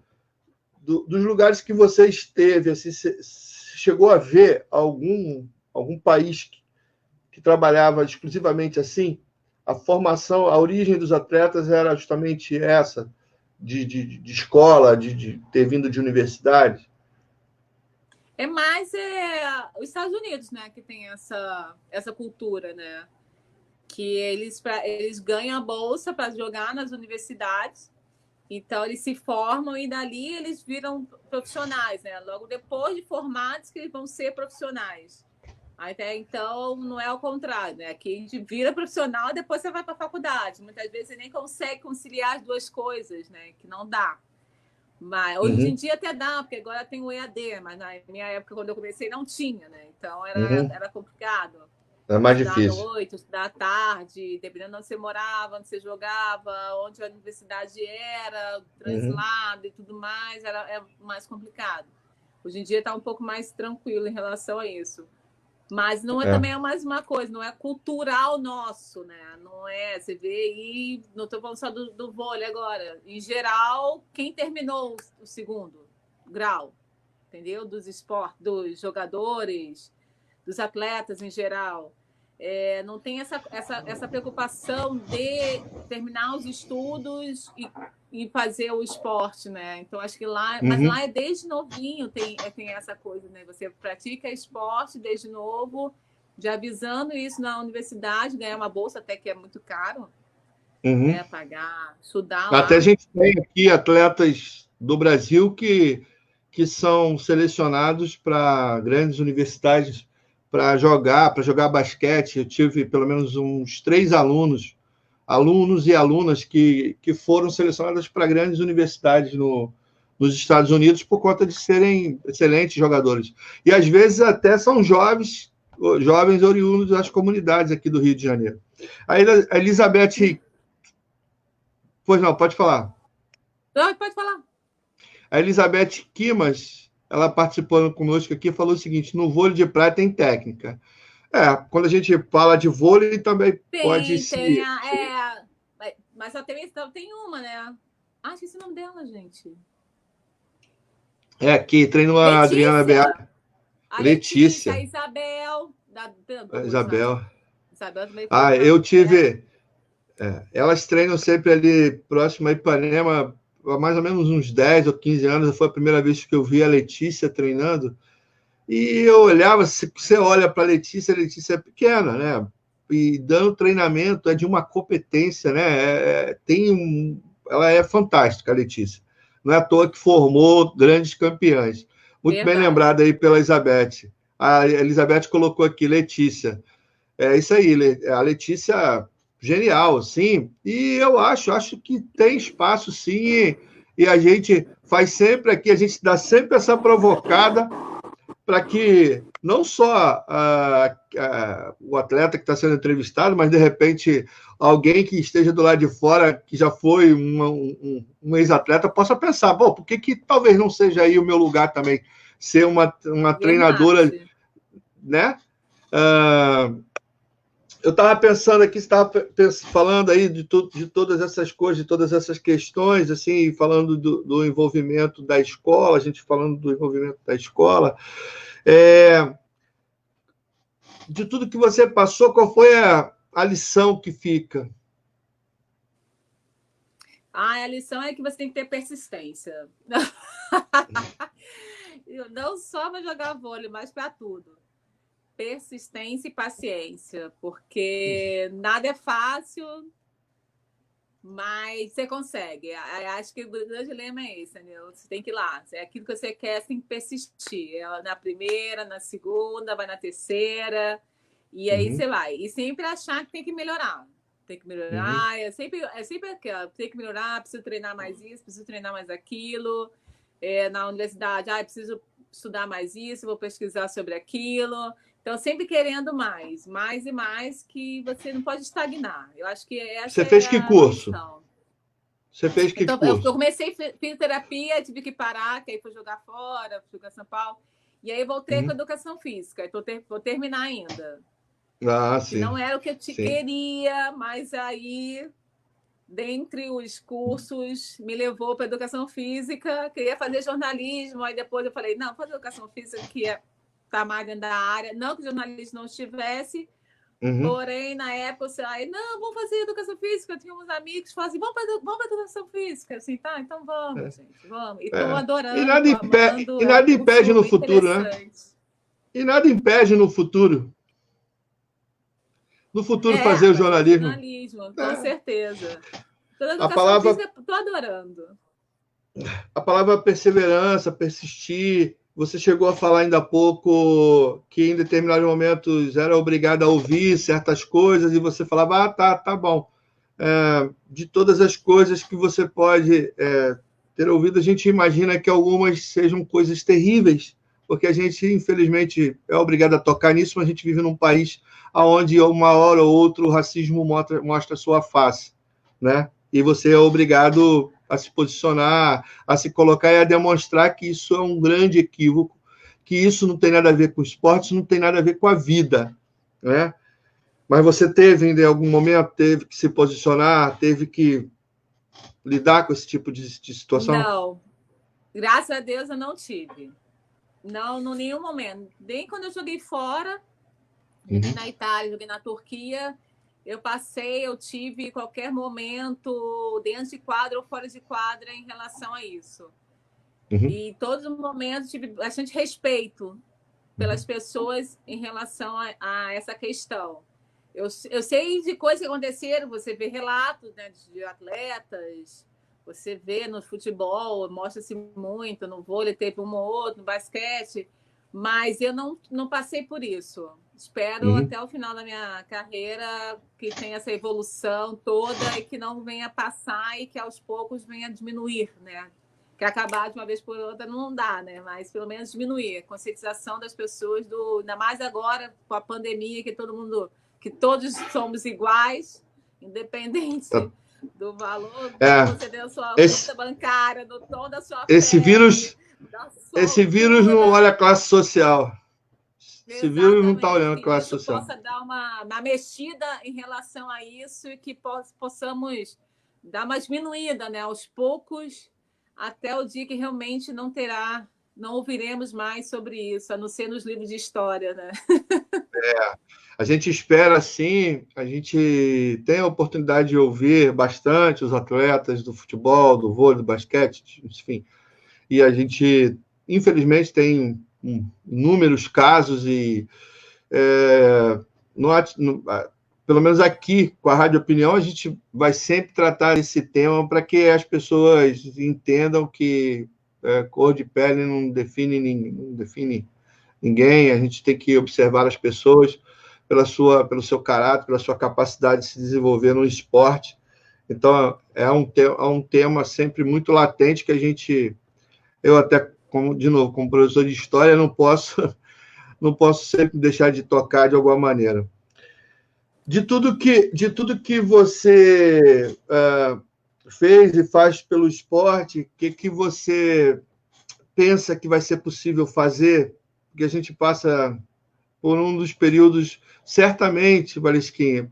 Dos lugares que você esteve, assim, você chegou a ver algum país que trabalhava exclusivamente assim? A formação, a origem dos atletas era justamente essa, de escola, de ter vindo de universidade? É mais os Estados Unidos, né, que tem essa cultura, né? Que eles ganham a bolsa para jogar nas universidades, então eles se formam e dali eles viram profissionais, né? Logo depois de formados que eles vão ser profissionais. Até então não é ao contrário, né? Aqui a gente vira profissional e depois você vai para a faculdade. Muitas vezes você nem consegue conciliar as duas coisas, né? Que não dá. Mas hoje em dia até dá, porque agora tem o EAD, mas na minha época, quando eu comecei, não tinha, né? Então era complicado. É mais Estudar à difícil. noite, estudar à tarde, dependendo de onde você morava, onde você jogava, onde a universidade era, translado e tudo mais, é mais complicado. Hoje em dia está um pouco mais tranquilo em relação a isso. Mas não também é mais uma coisa, não é cultural nosso, né? Não é, você vê aí, não estou falando só do vôlei agora. Em geral, quem terminou o segundo grau, entendeu? Dos esportes, dos jogadores, dos atletas em geral. Não tem essa preocupação de terminar os estudos e fazer o esporte, né? Então, acho que lá... Mas lá é desde novinho, tem essa coisa, né? Você pratica esporte desde novo, já avisando isso na universidade, ganhar uma bolsa até que é muito caro, né? Pagar, estudar lá. Até a gente tem aqui atletas do Brasil que são selecionados para grandes universidades para jogar basquete. Eu tive pelo menos uns 3 alunos e alunas que foram selecionados para grandes universidades nos Estados Unidos por conta de serem excelentes jogadores. E às vezes até são jovens oriundos das comunidades aqui do Rio de Janeiro. A Elizabeth... Pois não, pode falar. Não, pode falar. A Elizabeth Kimas, ela participando conosco aqui, falou o seguinte: no vôlei de praia tem técnica. Quando a gente fala de vôlei, também pode ser. Mas só tem uma, né? Esqueci o nome dela, gente. Que treinou a Adriana Beata. A Letícia, Letícia. a Isabel. Isabel. Isabel também foi eu tive... elas treinam sempre ali próximo a Ipanema, há mais ou menos uns 10 ou 15 anos. Foi a primeira vez que eu vi a Letícia treinando. E eu olhava, se você olha para a Letícia é pequena, né? E dando treinamento é de uma competência, né? Ela é fantástica, a Letícia. Não é à toa que formou grandes campeãs. Muito bem lembrada aí pela Elizabeth. A Elizabeth colocou aqui, Letícia. É isso aí, a Letícia, genial, sim. E eu acho que tem espaço, sim. E a gente faz sempre aqui, a gente dá sempre essa provocada para que não só o atleta que está sendo entrevistado, mas, de repente, alguém que esteja do lado de fora, que já foi um ex-atleta, possa pensar, bom, por que talvez não seja aí o meu lugar também, ser uma treinadora, né? Eu estava pensando aqui, você estava falando aí de todas essas coisas, de todas essas questões, assim, falando do envolvimento da escola, a gente falando do envolvimento da escola. De tudo que você passou, qual foi a lição que fica? A lição é que você tem que ter persistência. Não só para jogar vôlei, mas para tudo. Persistência e paciência, porque nada é fácil, mas você consegue. Acho que o grande lema é esse, né? Você tem que ir lá. É aquilo que você quer, você tem que persistir. Na primeira, na segunda, vai na terceira, e aí você vai. E sempre achar que tem que melhorar. Tem que melhorar. É sempre aquilo. Tem que melhorar, preciso treinar mais isso, preciso treinar mais aquilo. Na universidade, preciso estudar mais isso, vou pesquisar sobre aquilo. Então, sempre querendo mais e mais, que você não pode estagnar. Eu acho que essa Você fez que curso? Questão. Você fez que curso? Eu comecei fisioterapia, tive que parar, que aí fui jogar fora, fui jogar São Paulo. E aí voltei com educação física. Vou terminar ainda. Sim. Não era o que eu queria, mas aí, dentre os cursos, me levou para educação física. Queria fazer jornalismo, aí depois eu falei, não, fazer educação física, que está mais dentro da área. Não que o jornalismo não estivesse, porém, na época, eu falei, não, vamos fazer educação física. Eu tinha uns amigos que falavam assim, vamos para educação física. Assim, tá, então vamos, gente, vamos. E estou adorando, e nada impede no futuro, né? E nada impede no futuro. No futuro, fazer o jornalismo. Com certeza. Toda a palavra física, estou adorando. A palavra perseverança, persistir. Você chegou a falar ainda há pouco que em determinados momentos era obrigado a ouvir certas coisas e você falava, tá bom. De todas as coisas que você pode ter ouvido, a gente imagina que algumas sejam coisas terríveis, porque a gente, infelizmente, é obrigado a tocar nisso, mas a gente vive num país onde uma hora ou outra o racismo mostra sua face, né? E você é obrigado a se posicionar, a se colocar e a demonstrar que isso é um grande equívoco, que isso não tem nada a ver com esporte, isso não tem nada a ver com a vida, né? Mas você teve, em algum momento, teve que se posicionar, teve que lidar com esse tipo de situação? Não, graças a Deus eu não tive. Não, em nenhum momento. Nem quando eu joguei fora, joguei na Itália, joguei na Turquia, eu tive qualquer momento dentro de quadra ou fora de quadra em relação a isso. E em todos os momentos tive bastante respeito pelas pessoas em relação a essa questão. Eu sei de coisas que aconteceram, você vê relatos, né, de atletas, você vê no futebol, mostra-se muito, no vôlei teve um ou outro, no basquete, mas eu não passei por isso. Espero até o final da minha carreira que tenha essa evolução toda e que não venha passar e que aos poucos venha diminuir, né? Que acabar de uma vez por outra não dá, né? Mas pelo menos diminuir a conscientização das pessoas, ainda mais agora com a pandemia, que todos somos iguais, independente do valor que você deu a sua conta bancária, do tom da sua esse pele, esse vírus não olha a classe social. Esse vírus não está olhando a classe social. Que isso possa dar uma mexida em relação a isso e que possamos dar uma diminuída, né? Aos poucos, até o dia que realmente não terá não ouviremos mais sobre isso, a não ser nos livros de história, né? A gente espera, sim, a gente tem a oportunidade de ouvir bastante os atletas do futebol, do vôlei, do basquete, enfim, e a gente, infelizmente, tem inúmeros casos e no, pelo menos aqui, com a Rádio Opinião, a gente vai sempre tratar esse tema para que as pessoas entendam que cor de pele não define ninguém, a gente tem que observar as pessoas pelo seu caráter, pela sua capacidade de se desenvolver no esporte. Então, é um tema sempre muito latente que eu até, de novo, como professor de história, não posso sempre deixar de tocar de alguma maneira. De tudo que você fez e faz pelo esporte, o que você pensa que vai ser possível fazer? Porque a gente passa por um dos períodos, certamente, Valesquinha,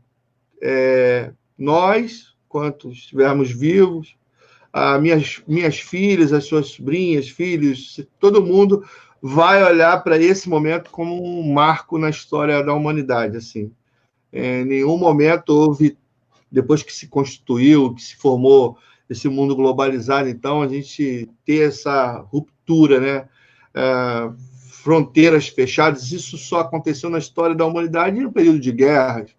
nós, quanto estivermos vivos, minhas filhas, as suas sobrinhas, filhos, todo mundo vai olhar para esse momento como um marco na história da humanidade. Assim. Em nenhum momento houve, depois que se constituiu, que se formou esse mundo globalizado, então, a gente ter essa ruptura, né? Fronteiras fechadas, isso só aconteceu na história da humanidade no período de guerras.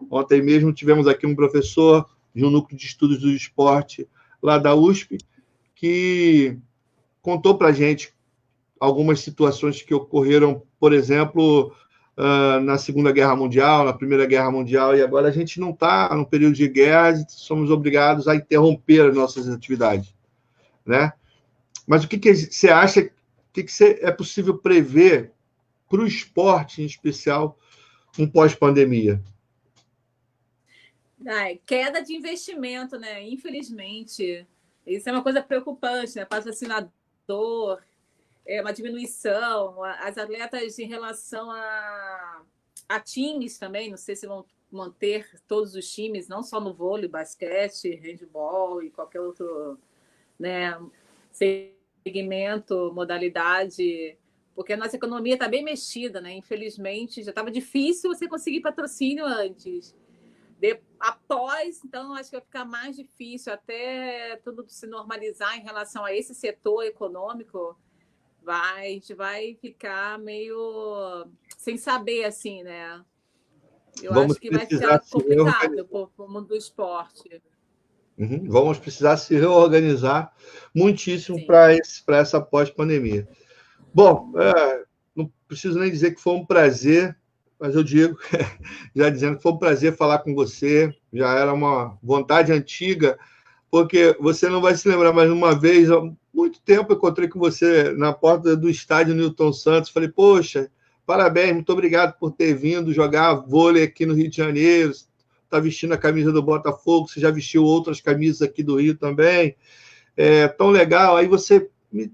Ontem mesmo tivemos aqui um professor de um núcleo de estudos do esporte lá da USP, que contou para a gente algumas situações que ocorreram, por exemplo, na Segunda Guerra Mundial, na Primeira Guerra Mundial, e agora a gente não está no período de guerra e somos obrigados a interromper as nossas atividades, né? Mas o que você acha, o que é possível prever para o esporte, em especial, um pós-pandemia? Queda de investimento, né? Infelizmente. Isso é uma coisa preocupante, né? Patrocinador, uma diminuição. As atletas em relação a times também, não sei se vão manter todos os times, não só no vôlei, basquete, handebol e qualquer outro, né, segmento, modalidade, porque a nossa economia está bem mexida, né? Infelizmente, já estava difícil você conseguir patrocínio antes. Após, então, acho que vai ficar mais difícil até tudo se normalizar em relação a esse setor econômico. A gente vai ficar meio sem saber, assim, né? Eu acho que vai ficar complicado para o mundo do esporte. Vamos precisar se reorganizar muitíssimo para essa pós-pandemia. Bom, não preciso nem dizer que foi um prazer, mas eu digo, já dizendo que foi um prazer falar com você, já era uma vontade antiga, porque você não vai se lembrar, mas uma vez, há muito tempo, eu encontrei com você na porta do estádio Newton Santos, falei, poxa, parabéns, muito obrigado por ter vindo jogar vôlei aqui no Rio de Janeiro, está vestindo a camisa do Botafogo, você já vestiu outras camisas aqui do Rio também, tão legal, aí você me...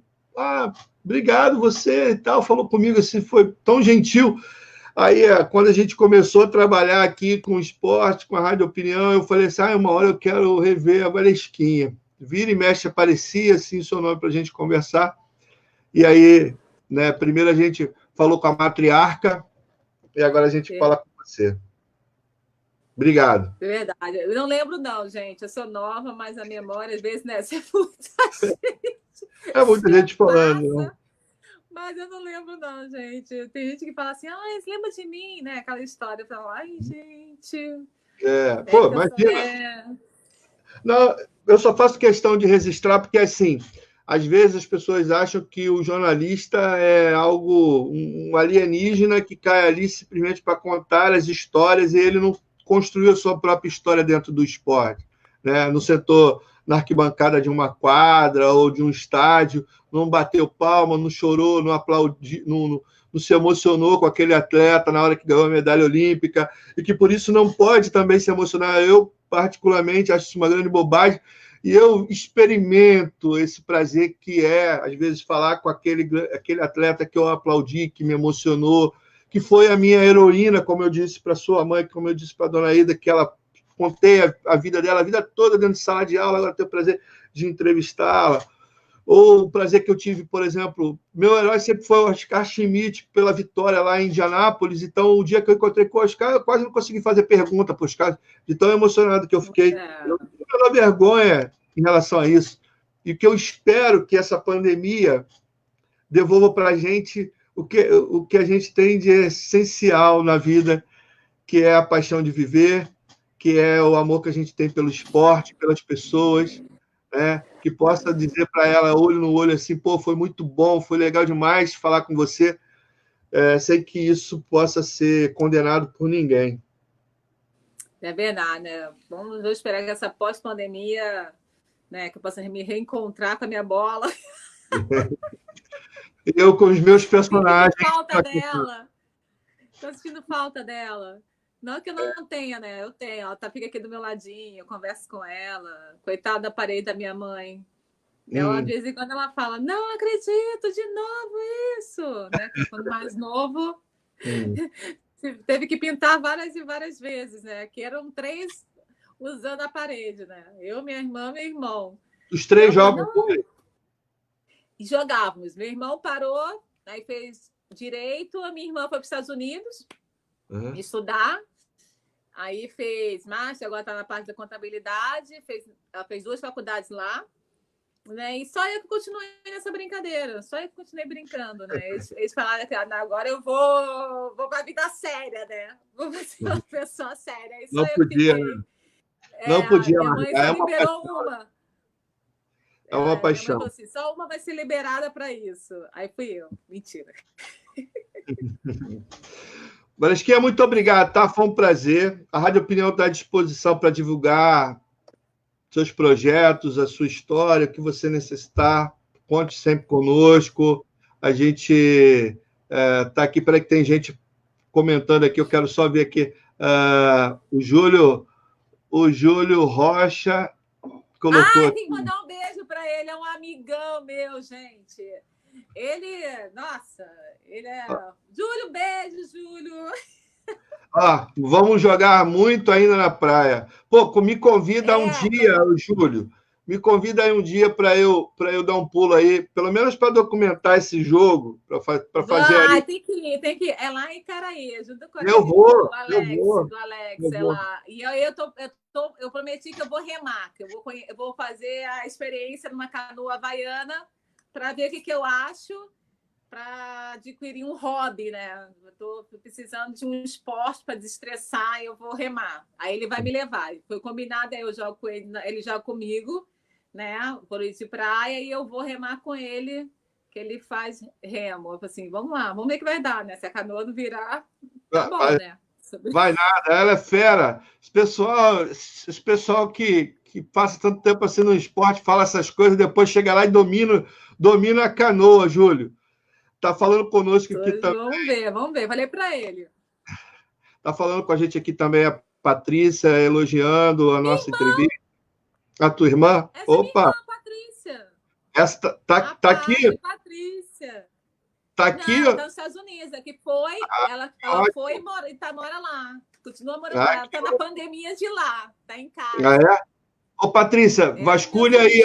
obrigado você e tal, falou comigo assim, foi tão gentil. Aí, quando a gente começou a trabalhar aqui com o esporte, com a Rádio Opinião, eu falei assim, uma hora eu quero rever a Valesquinha. Vira e mexe, aparecia assim seu nome para a gente conversar. E aí, né, primeiro a gente falou com a matriarca e agora a gente fala com você. Obrigado. É verdade. Eu não lembro, não, gente. Eu sou nova, mas a memória, às vezes, né? Você é muita gente. Muita gente falando. Né? Mas eu não lembro, não, gente. Tem gente que fala assim, você lembra de mim, né? Aquela história. Eu falo, gente... imagina. Não, eu só faço questão de registrar, porque, assim, às vezes as pessoas acham que o jornalista é um alienígena que cai ali simplesmente para contar as histórias e ele não construiu a sua própria história dentro do esporte, né? No setor, na arquibancada de uma quadra ou de um estádio, não bateu palma, não chorou, não aplaudiu, não se emocionou com aquele atleta na hora que ganhou a medalha olímpica, e que por isso não pode também se emocionar. Eu, particularmente, acho isso uma grande bobagem, e eu experimento esse prazer que às vezes, falar com aquele atleta que eu aplaudi, que me emocionou, que foi a minha heroína, como eu disse para sua mãe, como eu disse para a dona Ida, que ela contei a vida dela, a vida toda dentro de sala de aula, agora tenho o prazer de entrevistá-la. ou o prazer que eu tive, por exemplo, meu herói sempre foi o Oscar Schmidt pela vitória lá em Indianápolis, então o dia que eu encontrei com o Oscar, eu quase não consegui fazer pergunta para o Oscar, de tão emocionado que eu fiquei. Eu não tenho vergonha em relação a isso. E que eu espero que essa pandemia devolva para a gente o que a gente tem de essencial na vida, que é a paixão de viver, que é o amor que a gente tem pelo esporte, pelas pessoas, né? Que possa dizer para ela, olho no olho, assim, pô, foi muito bom, foi legal demais falar com você, sem que isso possa ser condenado por ninguém. É verdade, né? Vamos esperar que essa pós-pandemia, né, que eu possa me reencontrar com a minha bola. Eu com os meus personagens. Tô sentindo falta dela. Tô sentindo falta dela. Não que eu não tenha, né? Eu tenho. Ela fica aqui do meu ladinho, eu converso com ela. Coitada da parede da minha mãe. Ela, de vez em quando, ela fala, não acredito, de novo isso. Né? Quando mais novo, teve que pintar várias e várias vezes, né? Que eram 3 usando a parede, né? Eu, minha irmã, meu irmão. Os 3 jogam. E jogávamos. Meu irmão parou, aí fez direito, a minha irmã foi para os Estados Unidos estudar. Aí fez master, agora está na parte da contabilidade, ela fez 2 faculdades lá, né? E só eu que continuei nessa brincadeira, só eu que continuei brincando, né? Eles falaram que agora eu vou para a vida séria, né? Vou ser uma pessoa séria. Aí só não podia, né? Não podia. Minha mãe só liberou uma. É uma paixão. Minha mãe falou assim, só uma vai ser liberada para isso. Aí fui eu. Mentira. Valesquinha, muito obrigado, tá? Foi um prazer. A Rádio Opinião está à disposição para divulgar seus projetos, a sua história, o que você necessitar. Conte sempre conosco. A gente está aqui. Peraí que tem gente comentando aqui. Eu quero só ver aqui. O Júlio Rocha colocou... tem que mandar um beijo para ele. É um amigão meu, gente. Ele é... Júlio, beijo, Júlio. Vamos jogar muito ainda na praia. Pô, me convida um dia, Júlio. Me convida aí um dia para eu dar um pulo aí, pelo menos para documentar esse jogo, para fazer aí. Tem que ir. É lá em Caraí, junto com eu vou. Do Alex, é lá. E eu prometi que eu vou remar, que eu vou fazer a experiência numa canoa havaiana para ver o que eu acho, para adquirir um hobby, né? Eu estou precisando de um esporte para desestressar e eu vou remar. Aí ele vai me levar. Foi combinado, aí eu jogo com ele joga comigo, né? Por ir de praia, e eu vou remar com ele, que ele faz remo. Eu falei assim, vamos lá, vamos ver o que vai dar, né? Se a canoa não virar, tá bom, né? Vai nada, ela é fera. Esse pessoal que passa tanto tempo assim no esporte, fala essas coisas, depois chega lá e domina a canoa, Júlio. Tá falando conosco aqui também. Vamos ver. Falei para ele. Tá falando com a gente aqui também a Patrícia, elogiando a nossa entrevista. A tua irmã? Essa opa! É minha irmã, Patrícia. Essa tá aqui? Patrícia. Tá aqui? Não, tá nos Estados Unidos. Aqui foi, ela foi e mora lá. Continua morando lá. Ela tá na pandemia de lá. Tá em casa. Ô, Patrícia, vasculha aí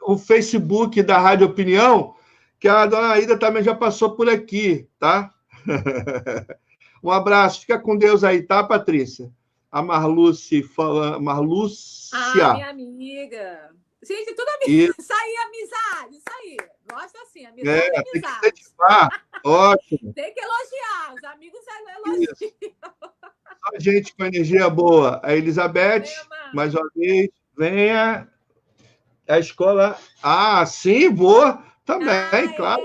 o Facebook da Rádio Opinião, que a dona Aida também já passou por aqui, tá? Um abraço, fica com Deus aí, tá, Patrícia? A Marluce falando. Marlúcia. Minha amiga. Gente, tudo amigo. Isso aí, amizade. Isso aí. Gosta assim, amizade e amizade. Tem que ótimo. Tem que elogiar. Os amigos elogiam. Só gente com energia boa. A Elizabeth, mais uma vez, venha. A escola. Sim, vou. Também, claro.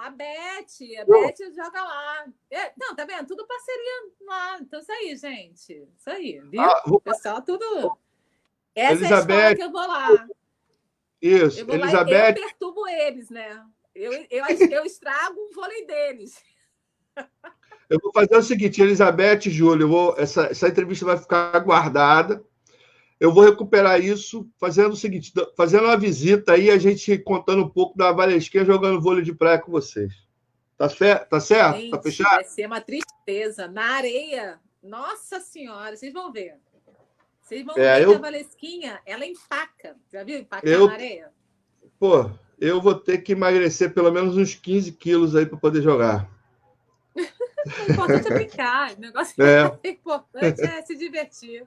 A Beth joga lá. Não, tá vendo? Tudo parceria lá. Então, isso aí, gente. Isso aí, viu? Pessoal, tudo. Essa Elizabeth, é a escola que eu vou lá. Isso, eu vou Elizabeth. Lá, eu perturbo eles, né? Eu estrago o vôlei deles. Eu vou fazer o seguinte, Elizabeth e Júlio, essa entrevista vai ficar guardada. Eu vou recuperar isso fazendo o seguinte, fazendo uma visita aí, a gente contando um pouco da Valesquinha jogando vôlei de praia com vocês. Tá certo? Gente, tá fechado? Vai ser uma tristeza. Na areia, nossa senhora, vocês vão ver. Vocês vão ver que a Valesquinha, ela empaca. Já viu empacar na areia? Pô, eu vou ter que emagrecer pelo menos uns 15 quilos aí para poder jogar. O importante é brincar. O negócio importante é se divertir.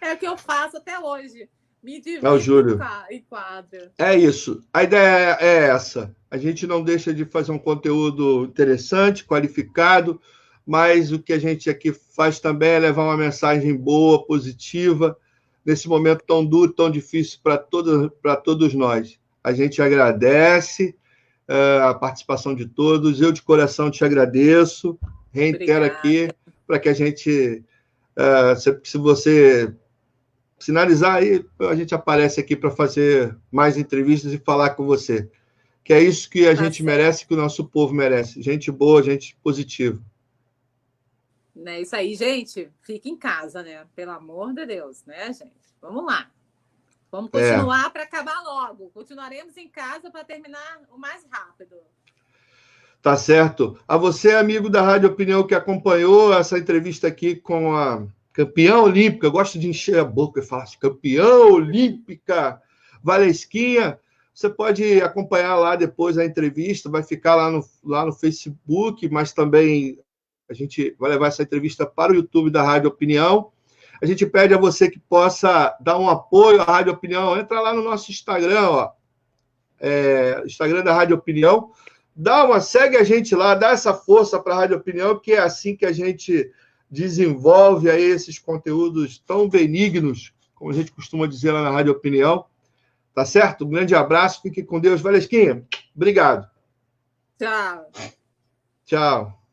É o que eu faço até hoje. Me divirto Júlio. em quadra. É isso. A ideia é essa. A gente não deixa de fazer um conteúdo interessante, qualificado, mas o que a gente aqui faz também é levar uma mensagem boa, positiva, nesse momento tão duro, tão difícil para todos nós. A gente agradece a participação de todos. Eu, de coração, te agradeço. Reitero aqui para que a gente, se você sinalizar aí, a gente aparece aqui para fazer mais entrevistas e falar com você. Que é isso que a gente merece, que o nosso povo merece. Gente boa, gente positiva. É isso aí, gente. Fique em casa, né? Pelo amor de Deus, né, gente? Vamos lá. Vamos continuar para acabar logo. Continuaremos em casa para terminar o mais rápido. Tá certo. A você, amigo da Rádio Opinião, que acompanhou essa entrevista aqui com a campeã olímpica, eu gosto de encher a boca e falar assim, campeã olímpica, Valesquinha, você pode acompanhar lá depois a entrevista, vai ficar lá no Facebook, mas também a gente vai levar essa entrevista para o YouTube da Rádio Opinião. A gente pede a você que possa dar um apoio à Rádio Opinião, entra lá no nosso Instagram, Instagram da Rádio Opinião, segue a gente lá, dá essa força para a Rádio Opinião, que é assim que a gente desenvolve aí esses conteúdos tão benignos, como a gente costuma dizer lá na Rádio Opinião. Tá certo? Um grande abraço, fique com Deus. Valesquinha, obrigado. Tchau. Tchau.